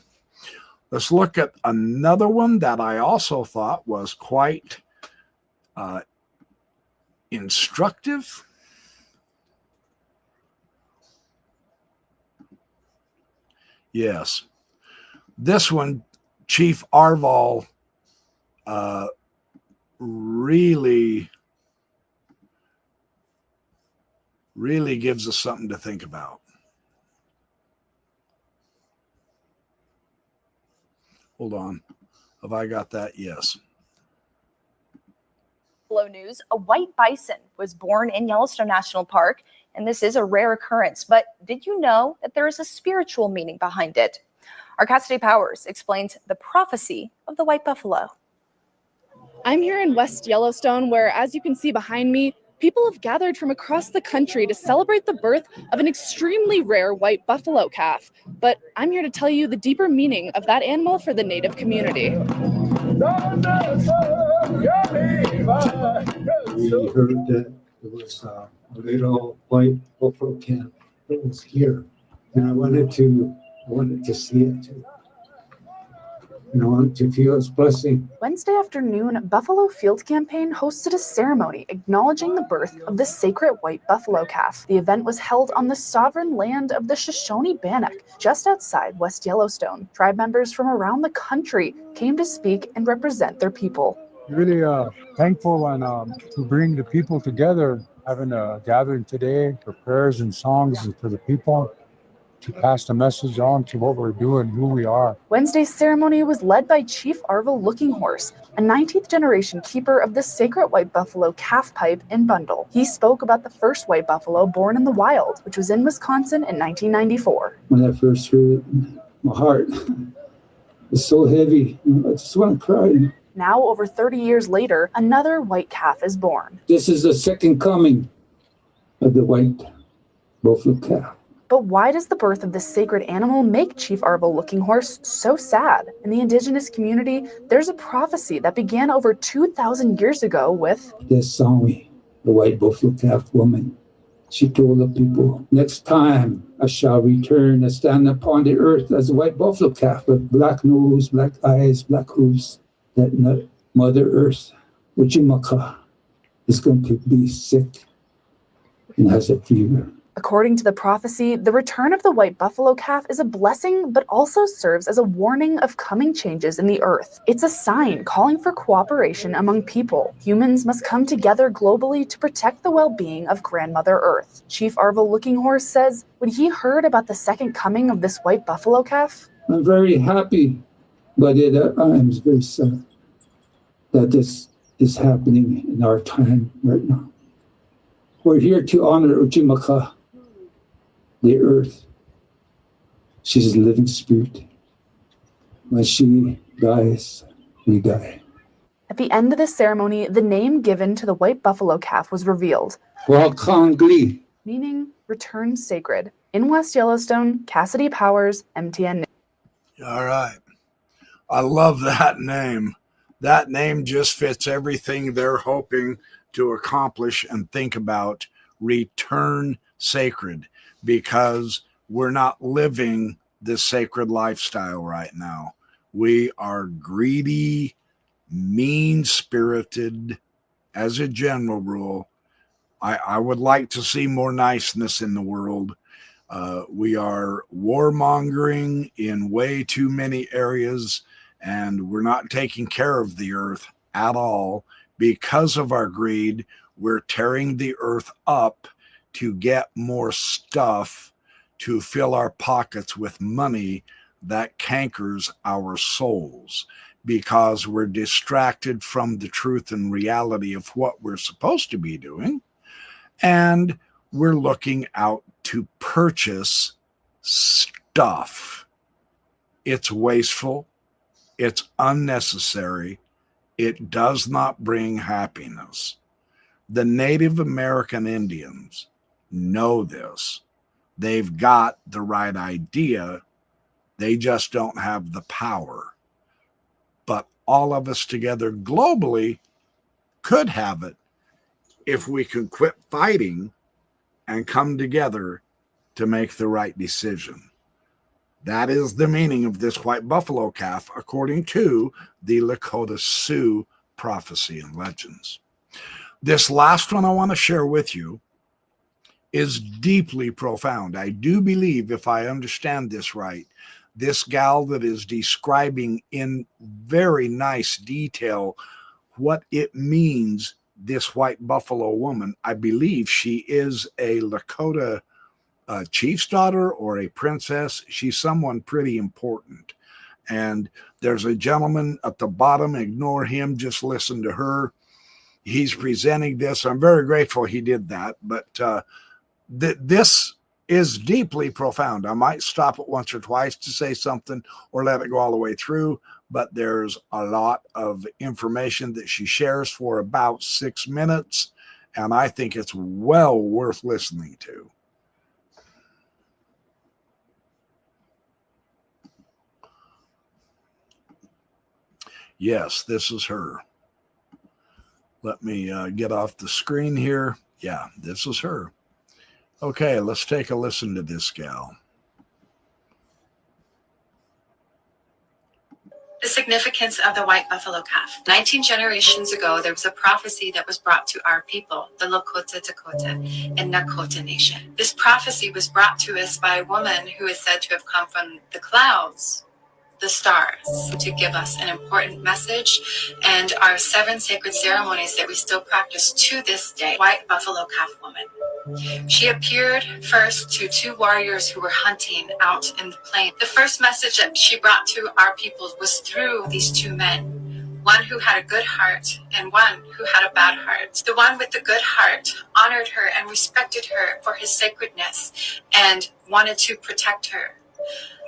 Let's look at another one that I also thought was quite instructive. Yes. This one, Chief Arval really gives us something to think about. Hold on. Have I got that? Yes. Hello news. A white bison was born in Yellowstone National Park, and this is a rare occurrence. But did you know that there is a spiritual meaning behind it? Our Cassidy Powers explains the prophecy of the white buffalo. I'm here in West Yellowstone, where, as you can see behind me, people have gathered from across the country to celebrate the birth of an extremely rare white buffalo calf. But I'm here to tell you the deeper meaning of that animal for the Native community. We heard that there was a little white buffalo calf that was here, and I wanted to see it too. And I wanted to feel its blessing. Wednesday afternoon, Buffalo Field Campaign hosted a ceremony acknowledging the birth of the sacred white buffalo calf. The event was held on the sovereign land of the Shoshone-Bannock, just outside West Yellowstone. Tribe members from around the country came to speak and represent their people. Really thankful and to bring the people together, having a gathering today for prayers and songs for the people, to pass the message on to what we're doing, who we are. Wednesday's ceremony was led by Chief Arvil Looking Horse, a 19th generation keeper of the sacred white buffalo calf pipe in Bundle. He spoke about the first white buffalo born in the wild, which was in Wisconsin in 1994. When I first heard it, my heart was so heavy. I just want to cry. Now, over 30 years later, another white calf is born. This is the second coming of the white buffalo calf. But why does the birth of this sacred animal make Chief Arvil Looking Horse so sad? In the indigenous community, there's a prophecy that began over 2,000 years ago with This song, the white buffalo calf woman. She told the people, next time I shall return and stand upon the earth as a white buffalo calf with black nose, black eyes, black hooves. That Mother Earth, Uchimaka, is going to be sick and has a fever. According to the prophecy, the return of the white buffalo calf is a blessing, but also serves as a warning of coming changes in the earth. It's a sign calling for cooperation among people. Humans must come together globally to protect the well-being of Grandmother Earth. Chief Arvil Looking Horse says when he heard about the second coming of this white buffalo calf, I'm very happy, but I'm very sad that this is happening in our time right now. We're here to honor Uchimaka, the earth. She's a living spirit. When she dies, we die. At the end of the ceremony, the name given to the white buffalo calf was revealed, Wakangli. meaning return sacred. In West Yellowstone, Cassidy Powers, MTN News. All right. I love that name. That name just fits everything they're hoping to accomplish and think about. Return sacred, because we're not living this sacred lifestyle right now. We are greedy, mean-spirited as a general rule. I would like to see more niceness in the world. We are warmongering in way too many areas, and we're not taking care of the earth at all. Because of our greed, we're tearing the earth up to get more stuff to fill our pockets with money that cankers our souls, because we're distracted from the truth and reality of what we're supposed to be doing. And we're looking out to purchase stuff. It's wasteful. It's unnecessary. It does not bring happiness. The Native American Indians know this. They've got the right idea. They just don't have the power. But all of us together globally could have it if we can quit fighting and come together to make the right decision. That is the meaning of this white buffalo calf, according to the Lakota Sioux prophecy and legends. This last one I want to share with you is deeply profound. I do believe, if I understand this right, this gal that is describing in very nice detail what it means, this white buffalo woman, I believe she is a Lakota chief's daughter or a princess. She's someone pretty important. And there's a gentleman at the bottom. Ignore him. Just listen to her. He's presenting this. I'm very grateful he did that. But this is deeply profound. I might stop it once or twice to say something or let it go all the way through. But there's a lot of information that she shares for about 6 minutes. And I think it's well worth listening to. Yes, this is her. Let me get off the screen here. Yeah, this is her. Okay, let's take a listen to this gal. The significance of the white buffalo calf. 19 generations ago, there was a prophecy that was brought to our people, the Lakota, Dakota, and Nakota Nation. This prophecy was brought to us by a woman who is said to have come from the clouds, the stars, to give us an important message, and our 7 sacred ceremonies that we still practice to this day. White buffalo calf woman. She appeared first to two warriors who were hunting out in the plain. The first message that she brought to our people was through these two men, one who had a good heart and one who had a bad heart. The one with the good heart honored her and respected her for his sacredness and wanted to protect her.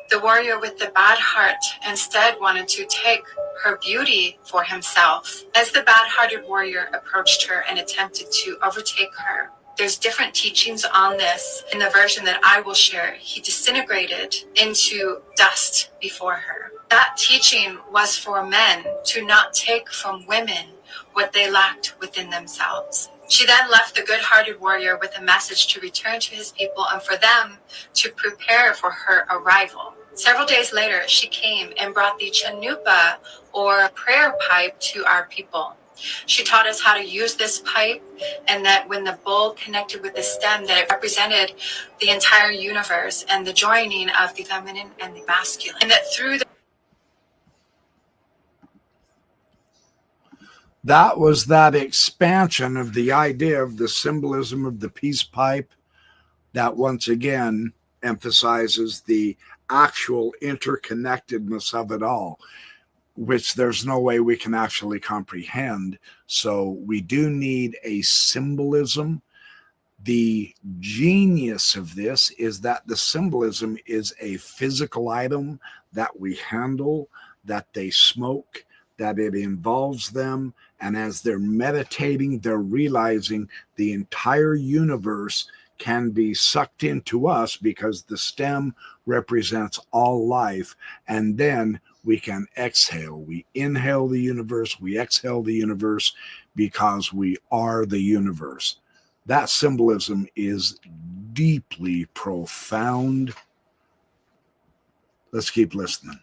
The warrior with the bad heart instead wanted to take her beauty for himself. As the bad-hearted warrior approached her and attempted to overtake her, there's different teachings on this. In the version that I will share, he disintegrated into dust before her. That teaching was for men to not take from women what they lacked within themselves. She then left the good-hearted warrior with a message to return to his people and for them to prepare for her arrival. Several days later, she came and brought the chanupa, or prayer pipe, to our people. She taught us how to use this pipe, and that when the bowl connected with the stem, that it represented the entire universe and the joining of the feminine and the masculine. And that through the That was that expansion of the idea of the symbolism of the peace pipe that once again emphasizes the actual interconnectedness of it all, which there's no way we can actually comprehend. So we do need a symbolism. The genius of this is that the symbolism is a physical item that we handle, that they smoke, that it involves them. And as they're meditating, they're realizing the entire universe can be sucked into us because the stem represents all life. And then we can exhale. We inhale the universe, we exhale the universe because we are the universe. That symbolism is deeply profound. Let's keep listening.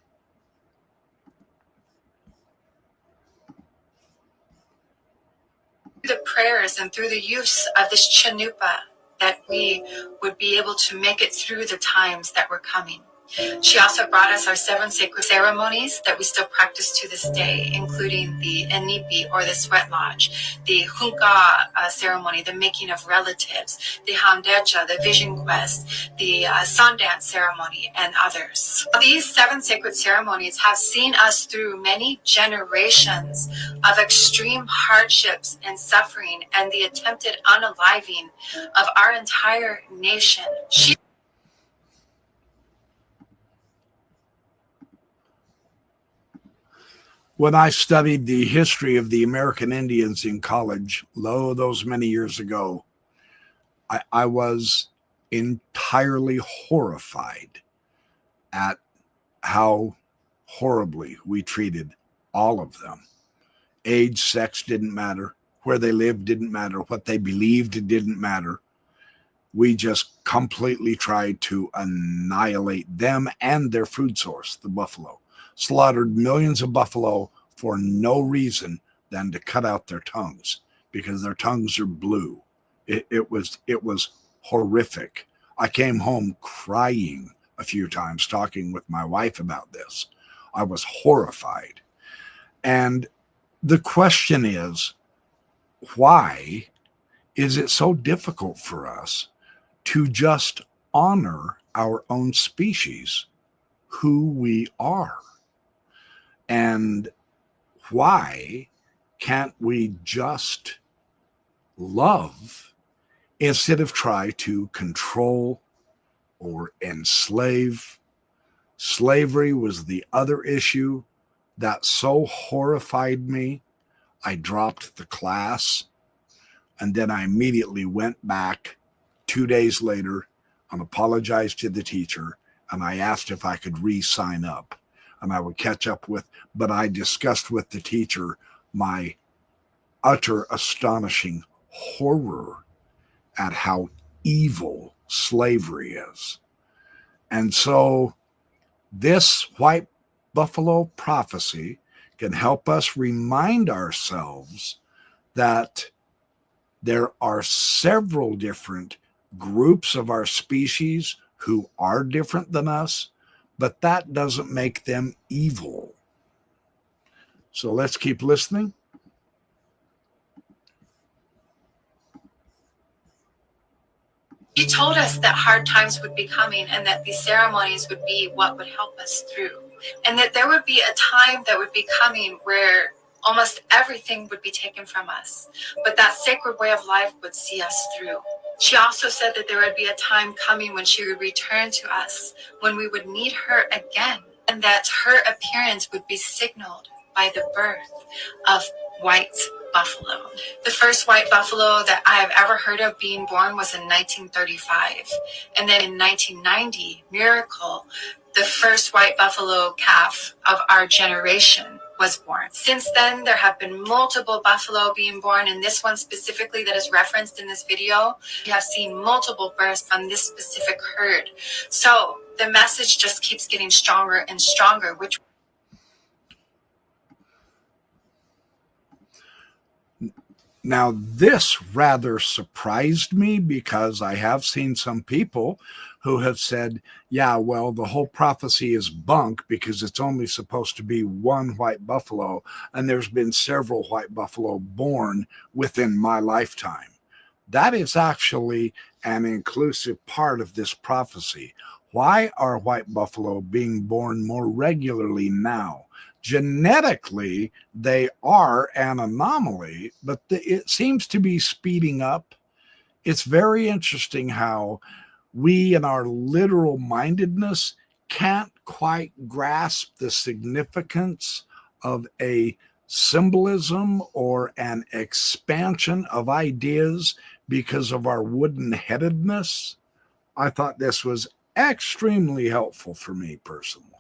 the prayers and through the use of this chanupa, that we would be able to make it through the times that were coming. She also brought us our 7 sacred ceremonies that we still practice to this day, including the enipi, or the sweat lodge, the hunka ceremony, the making of relatives, the hamdecha, the vision quest, the Sundance ceremony, and others. These 7 sacred ceremonies have seen us through many generations of extreme hardships and suffering and the attempted unaliving of our entire nation. When I studied the history of the American Indians in college, those many years ago, I was entirely horrified at how horribly we treated all of them. Age, sex didn't matter. Where they lived didn't matter. What they believed didn't matter. We just completely tried to annihilate them and their food source, the buffalo. Slaughtered millions of buffalo for no reason than to cut out their tongues, because their tongues are blue. It was horrific. I came home crying a few times talking with my wife about this. I was horrified. And the question is, why is it so difficult for us to just honor our own species, who we are? And why can't we just love instead of try to control or enslave? Slavery was the other issue that so horrified me. I dropped the class, and then I immediately went back 2 days later and apologized to the teacher, and I asked if I could re-sign up. And I would catch up with, but I discussed with the teacher my utter astonishing horror at how evil slavery is. And so this white buffalo prophecy can help us remind ourselves that there are several different groups of our species who are different than us, but that doesn't make them evil. So let's keep listening. She told us that hard times would be coming and that these ceremonies would be what would help us through. And that there would be a time that would be coming where almost everything would be taken from us, but that sacred way of life would see us through. She also said that there would be a time coming when she would return to us, when we would need her again, and that her appearance would be signaled by the birth of white buffalo. The first white buffalo that I have ever heard of being born was in 1935. And then in 1990, miracle, the first white buffalo calf of our generation was born. Since then, there have been multiple buffalo being born, and this one specifically that is referenced in this video, we have seen multiple births from this specific herd. So the message just keeps getting stronger and stronger, which Now, this rather surprised me because I have seen some people who have said, yeah, well, the whole prophecy is bunk because it's only supposed to be one white buffalo, and there's been several white buffalo born within my lifetime. That is actually an inclusive part of this prophecy. Why are white buffalo being born more regularly now? Genetically, they are an anomaly, but it seems to be speeding up. It's very interesting how we, in our literal mindedness, can't quite grasp the significance of a symbolism or an expansion of ideas because of our wooden-headedness. I thought this was extremely helpful for me personally.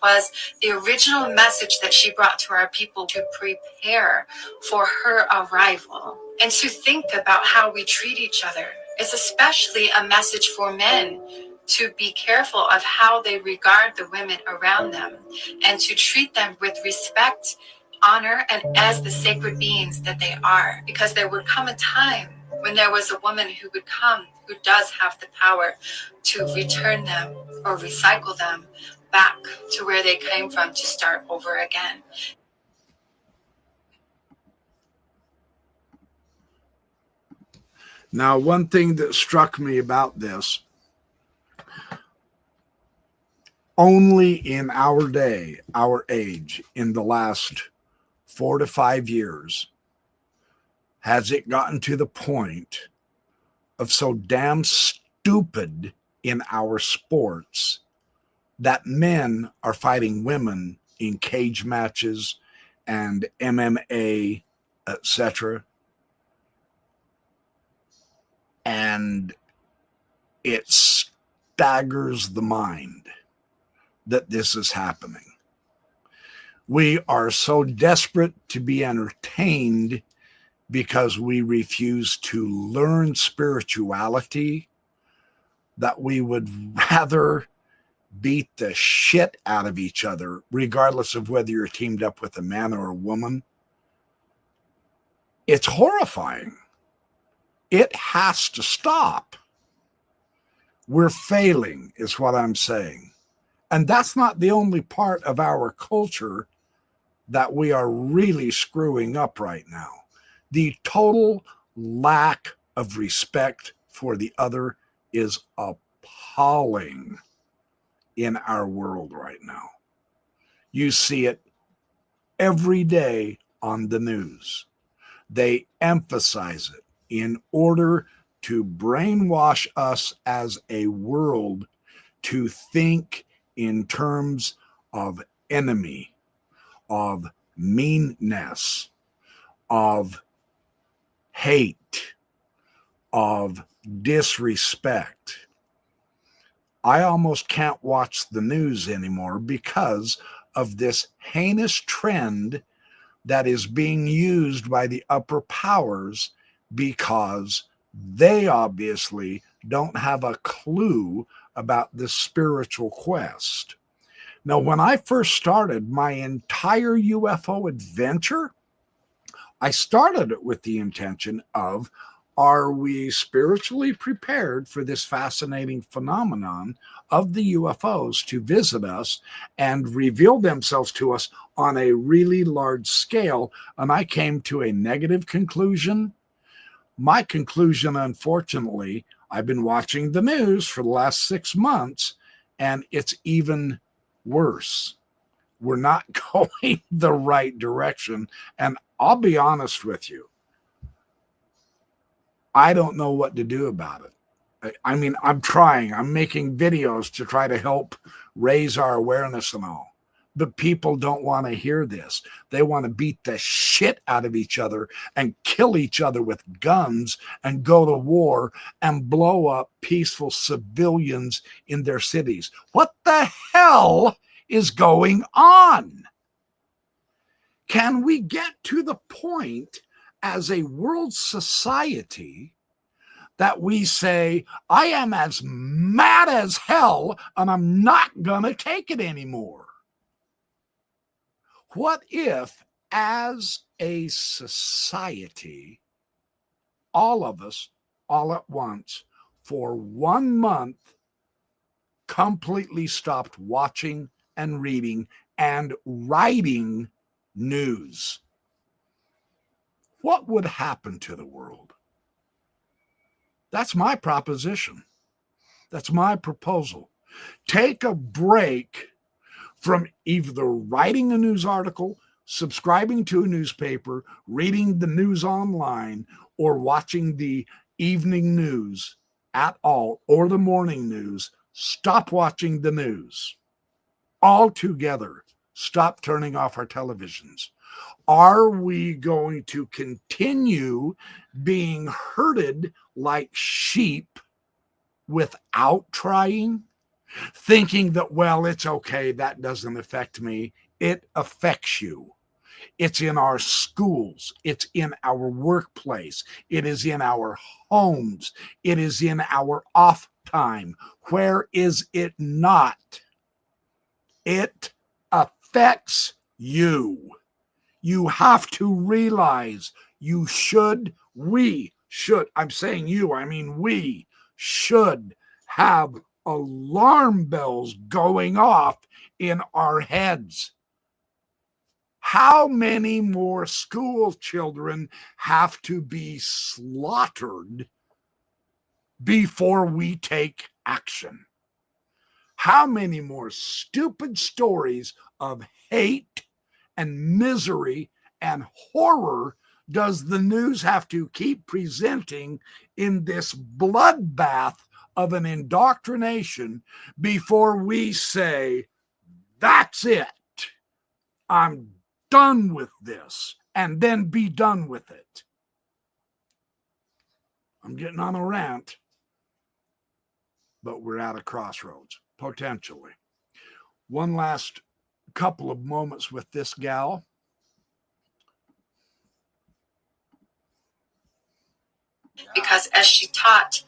was the original message that she brought to our people to prepare for her arrival. And to think about how we treat each other is especially a message for men to be careful of how they regard the women around them and to treat them with respect, honor, and as the sacred beings that they are. Because there would come a time when there was a woman who would come who does have the power to return them or recycle them back to where they came from to start over again. Now, one thing that struck me about this, only in our day, our age, in the last 4 to 5 years, has it gotten to the point of so damn stupid in our sports that men are fighting women in cage matches and MMA, etc. And it staggers the mind that this is happening. We are so desperate to be entertained because we refuse to learn spirituality that we would rather beat the shit out of each other, regardless of whether you're teamed up with a man or a woman. It's horrifying. It has to stop. We're failing, is what I'm saying. And that's not the only part of our culture that we are really screwing up right now. The total lack of respect for the other is appalling in our world right now. You see it every day on the news. They emphasize it in order to brainwash us as a world to think in terms of enemy, of meanness, of hate, of disrespect. I almost can't watch the news anymore because of this heinous trend that is being used by the upper powers because they obviously don't have a clue about the spiritual quest. Now, when I first started my entire UFO adventure, I started it with the intention of Are we spiritually prepared for this fascinating phenomenon of the UFOs to visit us and reveal themselves to us on a really large scale? And I came to a negative conclusion. My conclusion, unfortunately, I've been watching the news for the last 6 months, and it's even worse. We're not going the right direction. And I'll be honest with you, I don't know what to do about it. I mean, I'm trying. I'm making videos to try to help raise our awareness and all. But people don't want to hear this. They want to beat the shit out of each other and kill each other with guns and go to war and blow up peaceful civilians in their cities. What the hell is going on? Can we get to the point as a world society that we say, I am as mad as hell and I'm not going to take it anymore? What if, as a society, all of us, all at once, for 1 month, completely stopped watching and reading and writing news? What would happen to the world? That's my proposition. That's my proposal. Take a break from either writing a news article, subscribing to a newspaper, reading the news online, or watching the evening news at all, or the morning news. Stop watching the news altogether. Stop turning off our televisions. Are we going to continue being herded like sheep without trying? Thinking that, well, it's okay, that doesn't affect me. It affects you. It's in our schools. It's in our workplace. It is in our homes. It is in our off time. Where is it not? It affects you. You have to realize we should, I'm saying you, I mean we should have alarm bells going off in our heads. How many more school children have to be slaughtered before we take action? How many more stupid stories of hate and misery and horror does the news have to keep presenting in this bloodbath of an indoctrination before we say, that's it, I'm done with this, and then be done with it? I'm getting on a rant, but we're at a crossroads, potentially. One last couple of moments with this gal. Because as she taught,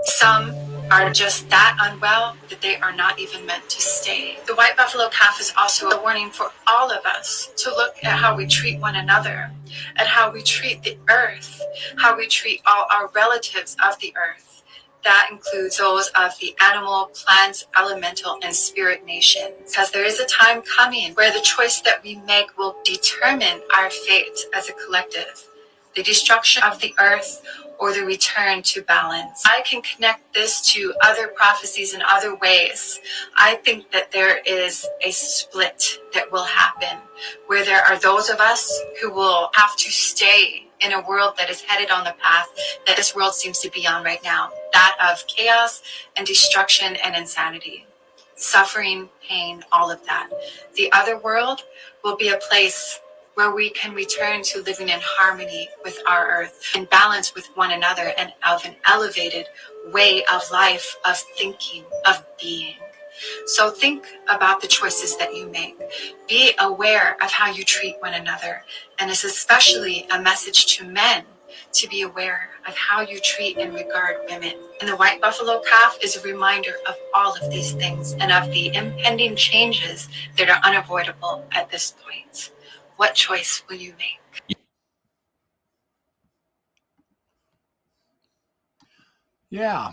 some are just that unwell that they are not even meant to stay. The white buffalo calf is also a warning for all of us to look at how we treat one another, at how we treat the earth, how we treat all our relatives of the earth. That includes those of the animal, plant, elemental, and spirit nations. Because there is a time coming where the choice that we make will determine our fate as a collective. The destruction of the earth or the return to balance. I can connect this to other prophecies in other ways. I think that there is a split that will happen where there are those of us who will have to stay in a world that is headed on the path that this world seems to be on right now, that of chaos and destruction and insanity, suffering, pain, all of that. The other world will be a place where we can return to living in harmony with our earth, in balance with one another, and of an elevated way of life, of thinking, of being. So think about the choices that you make. Be aware of how you treat one another. And it's especially a message to men to be aware of how you treat and regard women. And the white buffalo calf is a reminder of all of these things and of the impending changes that are unavoidable at this point. What choice will you make? Yeah.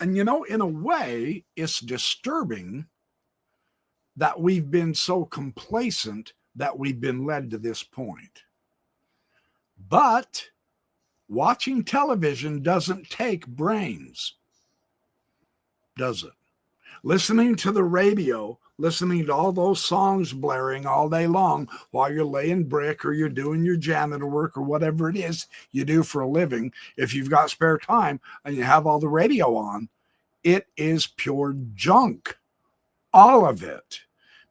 And you know, in a way, it's disturbing that we've been so complacent that we've been led to this point. But watching television doesn't take brains, does it? Listening to the radio, listening to all those songs blaring all day long while you're laying brick or you're doing your janitor work or whatever it is you do for a living, if you've got spare time and you have all the radio on, it is pure junk. All of it.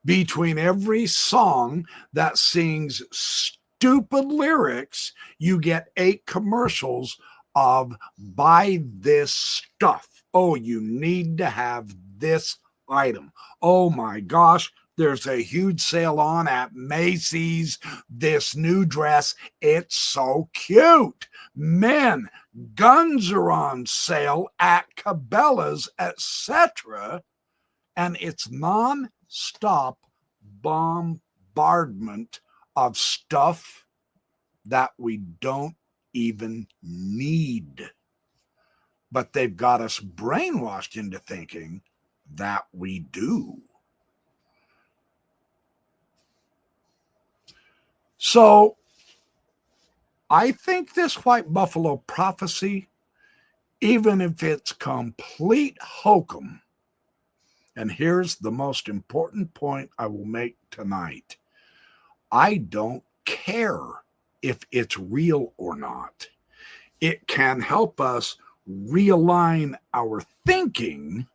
Between every song that sings stupid lyrics, you get 8 commercials of buy this stuff. Oh, you need to have this item. Oh my gosh, there's a huge sale on at Macy's. This new dress, it's so cute. Men, guns are on sale at Cabela's, etc. And it's non-stop bombardment of stuff that we don't even need. But they've got us brainwashed into thinking that we do. So I think this white buffalo prophecy, even if it's complete hokum, and here's the most important point I will make tonight. I don't care if it's real or not. It can help us realign our thinking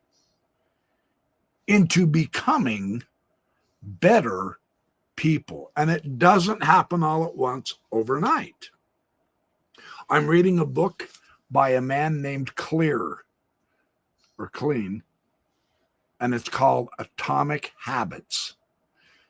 into becoming better people. And it doesn't happen all at once overnight. I'm reading a book by a man named Clean, and it's called Atomic Habits.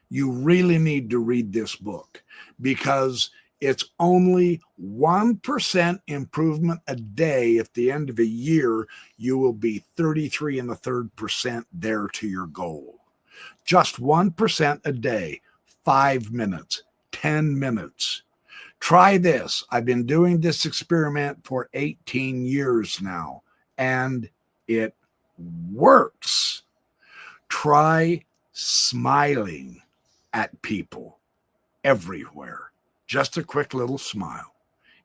You really need to read this book because it's only 1% improvement a day. At the end of a year, you will be 33 1/3% there to your goal. Just 1% a day, 5 minutes, 10 minutes. Try this. I've been doing this experiment for 18 years now, and it works. Try smiling at people everywhere. Just a quick little smile.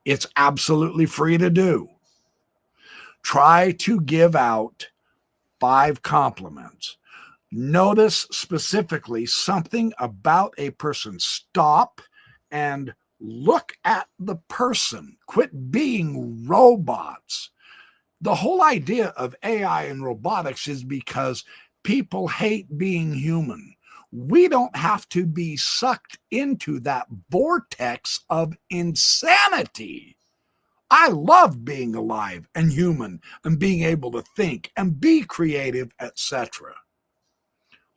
It's absolutely free to do. Try to give out 5 compliments. Notice specifically something about a person. Stop and look at the person. Quit being robots. The whole idea of AI and robotics is because people hate being human. We don't have to be sucked into that vortex of insanity. I love being alive and human and being able to think and be creative, etc.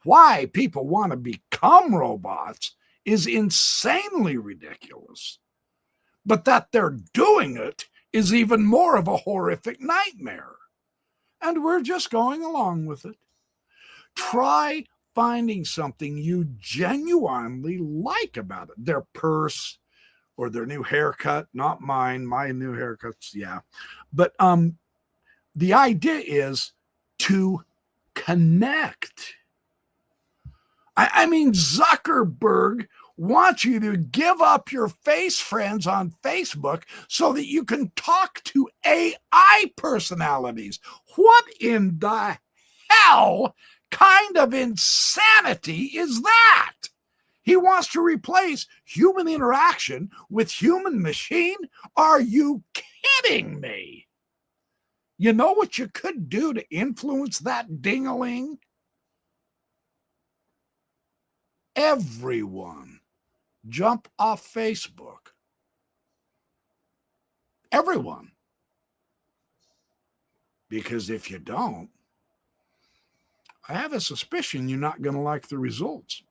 Why people want to become robots is insanely ridiculous. But that they're doing it is even more of a horrific nightmare. And we're just going along with it. Try finding something you genuinely like about it. Their purse or their new haircut, not mine. My new haircuts, yeah. But the idea is to connect. I mean, Zuckerberg wants you to give up your face friends on Facebook so that you can talk to AI personalities. What in the hell kind of insanity is that? He wants to replace human interaction with human machine? Are you kidding me? You know what you could do to influence that ding-a-ling? Everyone jump off Facebook. Everyone. Because if you don't, I have a suspicion you're not going to like the results.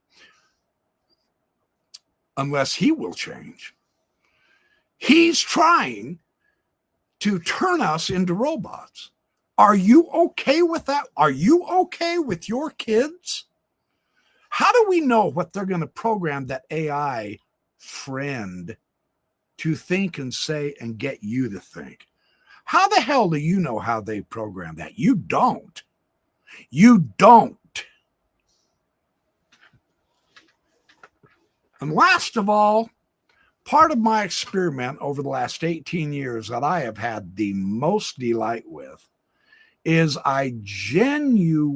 Unless he will change. He's trying to turn us into robots. Are you okay with that? Are you okay with your kids? How do we know what they're going to program that AI friend to think and say and get you to think? How the hell do you know how they program that? You don't. You don't. And last of all, part of my experiment over the last 18 years that I have had the most delight with is I genuinely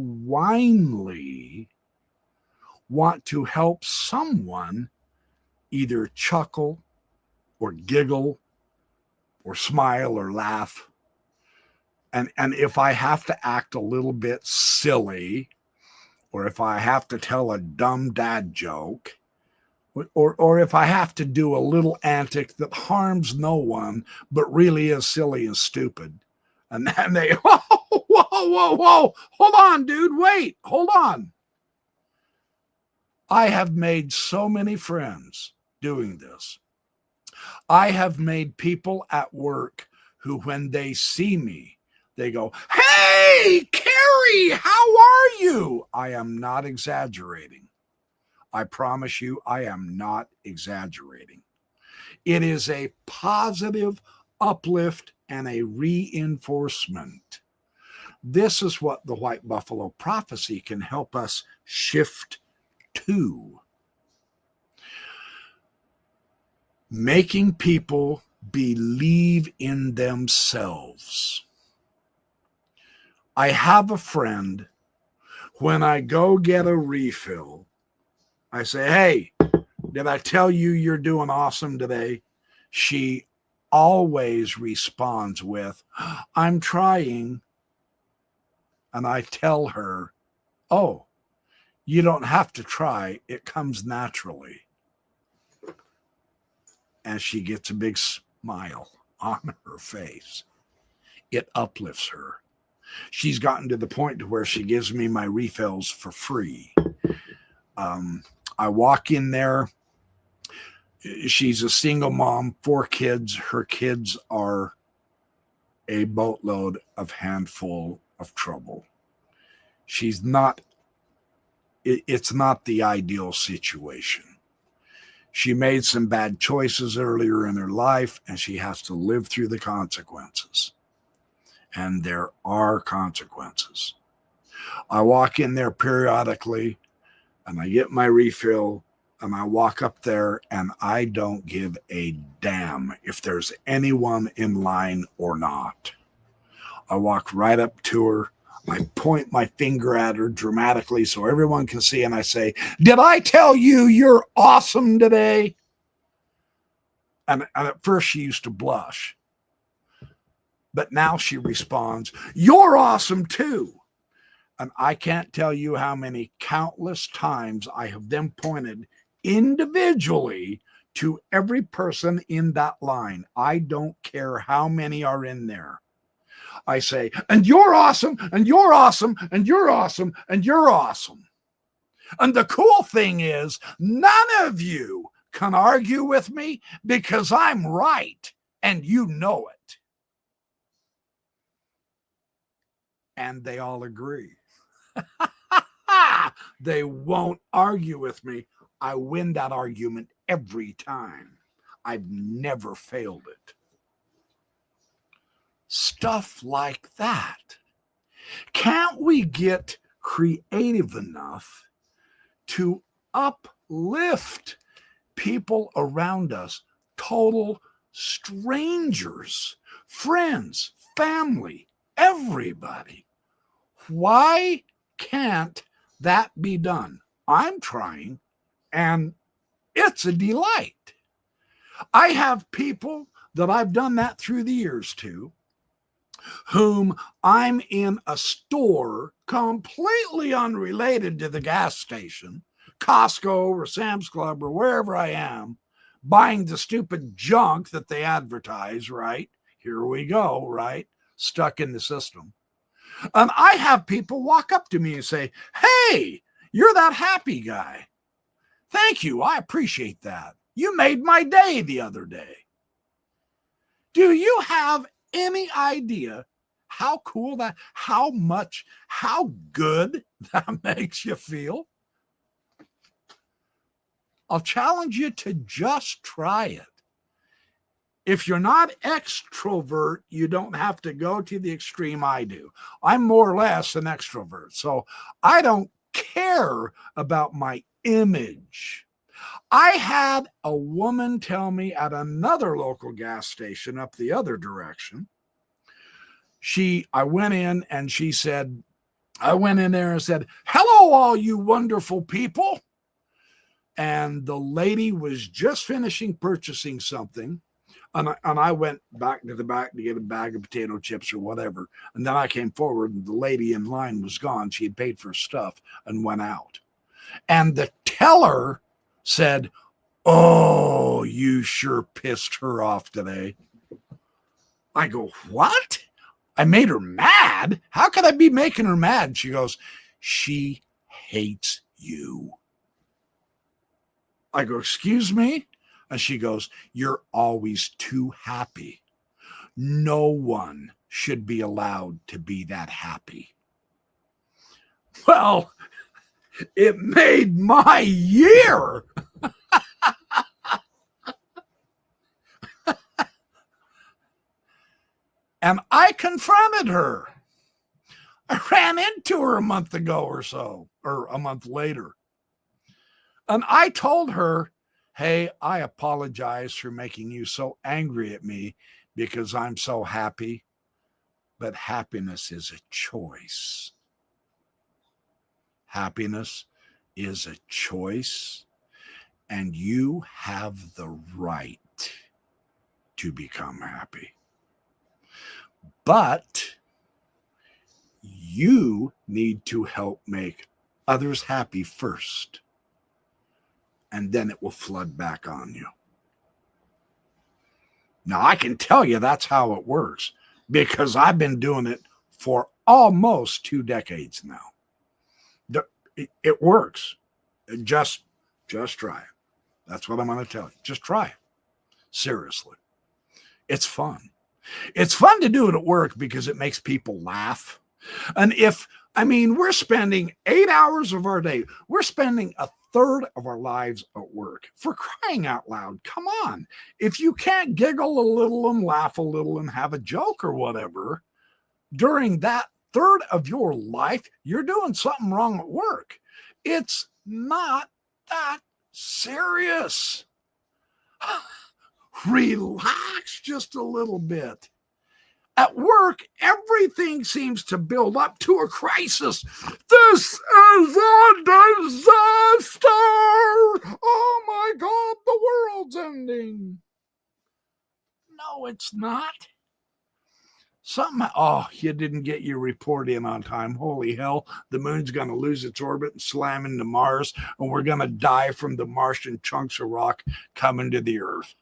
want to help someone either chuckle or giggle or smile or laugh. And if I have to act a little bit silly, or if I have to tell a dumb dad joke, or if I have to do a little antic that harms no one, but really is silly and stupid. And then they, whoa, hold on, dude, wait, hold on. I have made so many friends doing this. I have made people at work who, when they see me, they go, "Hey, Carrie, how are you?" I am not exaggerating. I promise you, I am not exaggerating. It is a positive uplift and a reinforcement. This is what the White Buffalo Prophecy can help us shift to. Making people believe in themselves. I have a friend, when I go get a refill, I say, "Hey, did I tell you you're doing awesome today?" She always responds with, "I'm trying." And I tell her, "Oh, you don't have to try. It comes naturally." And she gets a big smile on her face. It uplifts her. She's gotten to the point to where she gives me my refills for free. I walk in there. She's a single mom, 4 kids. Her kids are a boatload of handful of trouble. She's not, it's not the ideal situation. She made some bad choices earlier in her life, and she has to live through the consequences. And there are consequences. I walk in there periodically, and I get my refill, and I walk up there, and I don't give a damn if there's anyone in line or not. I walk right up to her. I point my finger at her dramatically so everyone can see, and I say, "Did I tell you you're awesome today?" And at first she used to blush. But now she responds, "You're awesome too." And I can't tell you how many countless times I have then pointed individually to every person in that line. I don't care how many are in there. I say, "And you're awesome, and you're awesome, and you're awesome, and you're awesome." And the cool thing is, none of you can argue with me because I'm right, and you know it. And they all agree. They won't argue with me. I win that argument every time. I've never failed it. Stuff like that. Can't we get creative enough to uplift people around us, total strangers, friends, family, everybody? Why can't that be done? I'm trying, and it's a delight. I have people that I've done that through the years to, whom I'm in a store completely unrelated to the gas station, Costco or Sam's Club or wherever I am, buying the stupid junk that they advertise, right? Here we go, right? Stuck in the system. And I have people walk up to me and say, "Hey, you're that happy guy. Thank you. I appreciate that. You made my day the other day." Do you have any idea how cool that, how good that makes you feel? I'll challenge you to just try it. if you're not extrovert, you don't have to go to the extreme I do. I'm more or less an extrovert. So I don't care about my image. I had a woman tell me at another local gas station up the other direction. I went in and she said, I went in there and said, "Hello, all you wonderful people." And the lady was just finishing purchasing something. And I went back to the back to get a bag of potato chips or whatever. And then I came forward and the lady in line was gone. She had paid for stuff and went out. And the teller said, "Oh, you sure pissed her off today." I go, "What? I made her mad? How could I be making her mad?" She goes, "She hates you." I go, "Excuse me?" And she goes, "You're always too happy. No one should be allowed to be that happy." Well, it made my year. And I confronted her. I ran into her a month ago or so, or a month later. And I told her, "Hey, I apologize for making you so angry at me because I'm so happy. But happiness is a choice. Happiness is a choice, and you have the right to become happy. But you need to help make others happy first, and then it will flood back on you." Now, I can tell you that's how it works because I've been doing it for almost 2 decades now. It works. Just try it. That's what I'm going to tell you. Just try it. Seriously. It's fun. It's fun to do it at work because it makes people laugh. And we're spending 8 hours of our day. We're spending a third of our lives at work. For crying out loud, come on. If you can't giggle a little and laugh a little and have a joke or whatever during that third of your life, you're doing something wrong at work. It's not that serious. Relax just a little bit. At work, everything seems to build up to a crisis. This is a disaster. Oh my God, the world's ending. No, it's not. You didn't get your report in on time. Holy hell, the moon's going to lose its orbit and slam into Mars, and we're going to die from the Martian chunks of rock coming to the Earth.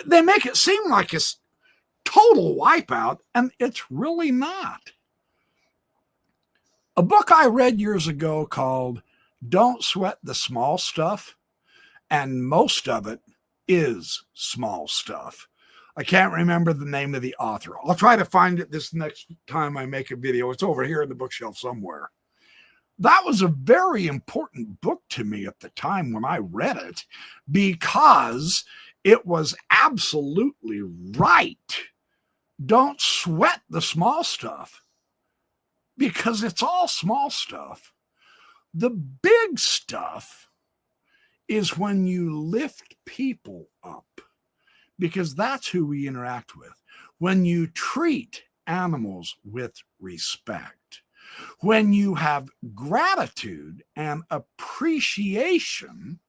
They make it seem like it's total wipeout, and it's really not. A book I read years ago called "Don't Sweat the Small Stuff," and most of it is small stuff. I can't remember the name of the author. I'll try to find it this next time I make a video. It's over here in the bookshelf somewhere. That was a very important book to me at the time when I read it because it was absolutely right. Don't sweat the small stuff because it's all small stuff. The big stuff is when you lift people up, because that's who we interact with. When you treat animals with respect, when you have gratitude and appreciation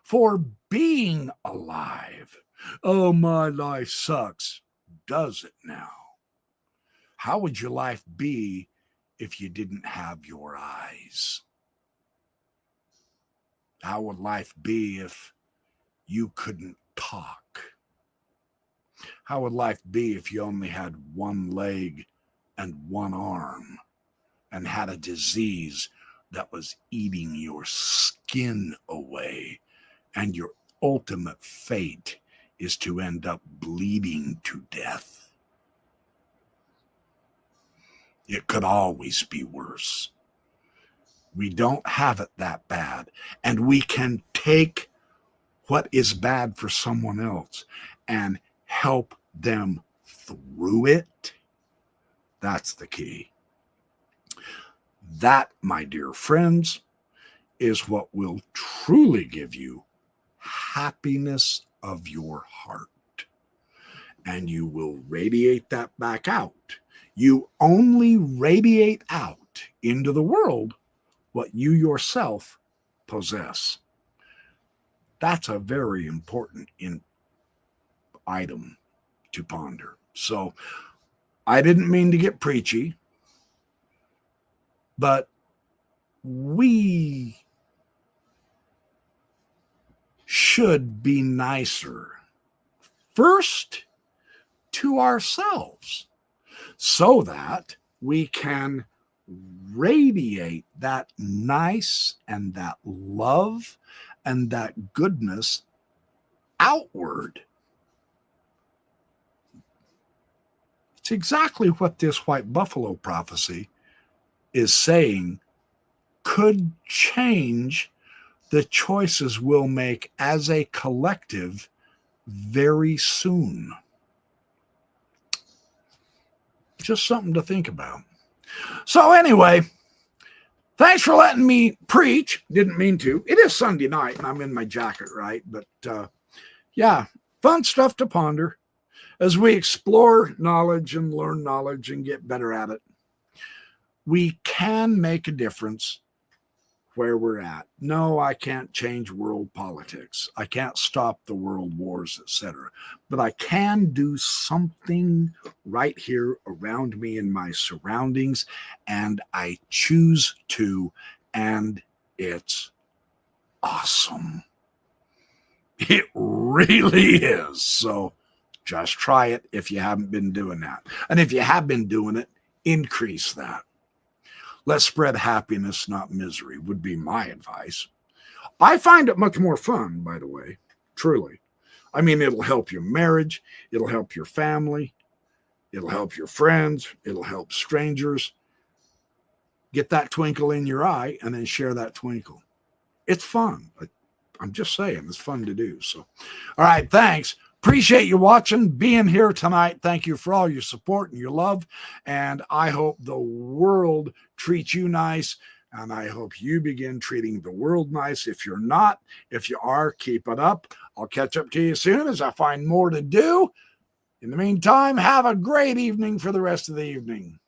for being alive. Oh, my life sucks. Does it now? How would your life be if you didn't have your eyes? How would life be if you couldn't talk? How would life be if you only had one leg and one arm and had a disease that was eating your skin away, and your ultimate fate is to end up bleeding to death? It could always be worse. We don't have it that bad, and we can take what is bad for someone else and help them through it. That's the key. That, my dear friends, is what will truly give you happiness of your heart. And you will radiate that back out. You only radiate out into the world what you yourself possess. That's a very important item to ponder. So I didn't mean to get preachy, but we should be nicer first to ourselves so that we can radiate that nice and that love and that goodness outward. It's exactly what this white buffalo prophecy is saying could change the choices we'll make as a collective very soon. Just something to think about. So anyway, thanks for letting me preach. Didn't mean to. It is Sunday night and I'm in my jacket, right? But yeah, fun stuff to ponder as we explore knowledge and learn knowledge and get better at it. We can make a difference where we're at. No, I can't change world politics. I can't stop the world wars, etc. But I can do something right here around me in my surroundings, and I choose to, and it's awesome. It really is. So just try it if you haven't been doing that. And if you have been doing it, increase that. Let's spread happiness, not misery, would be my advice. I find it much more fun, by the way, truly. I mean, it'll help your marriage. It'll help your family. It'll help your friends. It'll help strangers. Get that twinkle in your eye and then share that twinkle. It's fun. I'm just saying, it's fun to do. So, all right, thanks. Appreciate you watching, being here tonight. Thank you for all your support and your love. And I hope the world treats you nice. And I hope you begin treating the world nice. If you're not, if you are, keep it up. I'll catch up to you soon as I find more to do. In the meantime, have a great evening for the rest of the evening.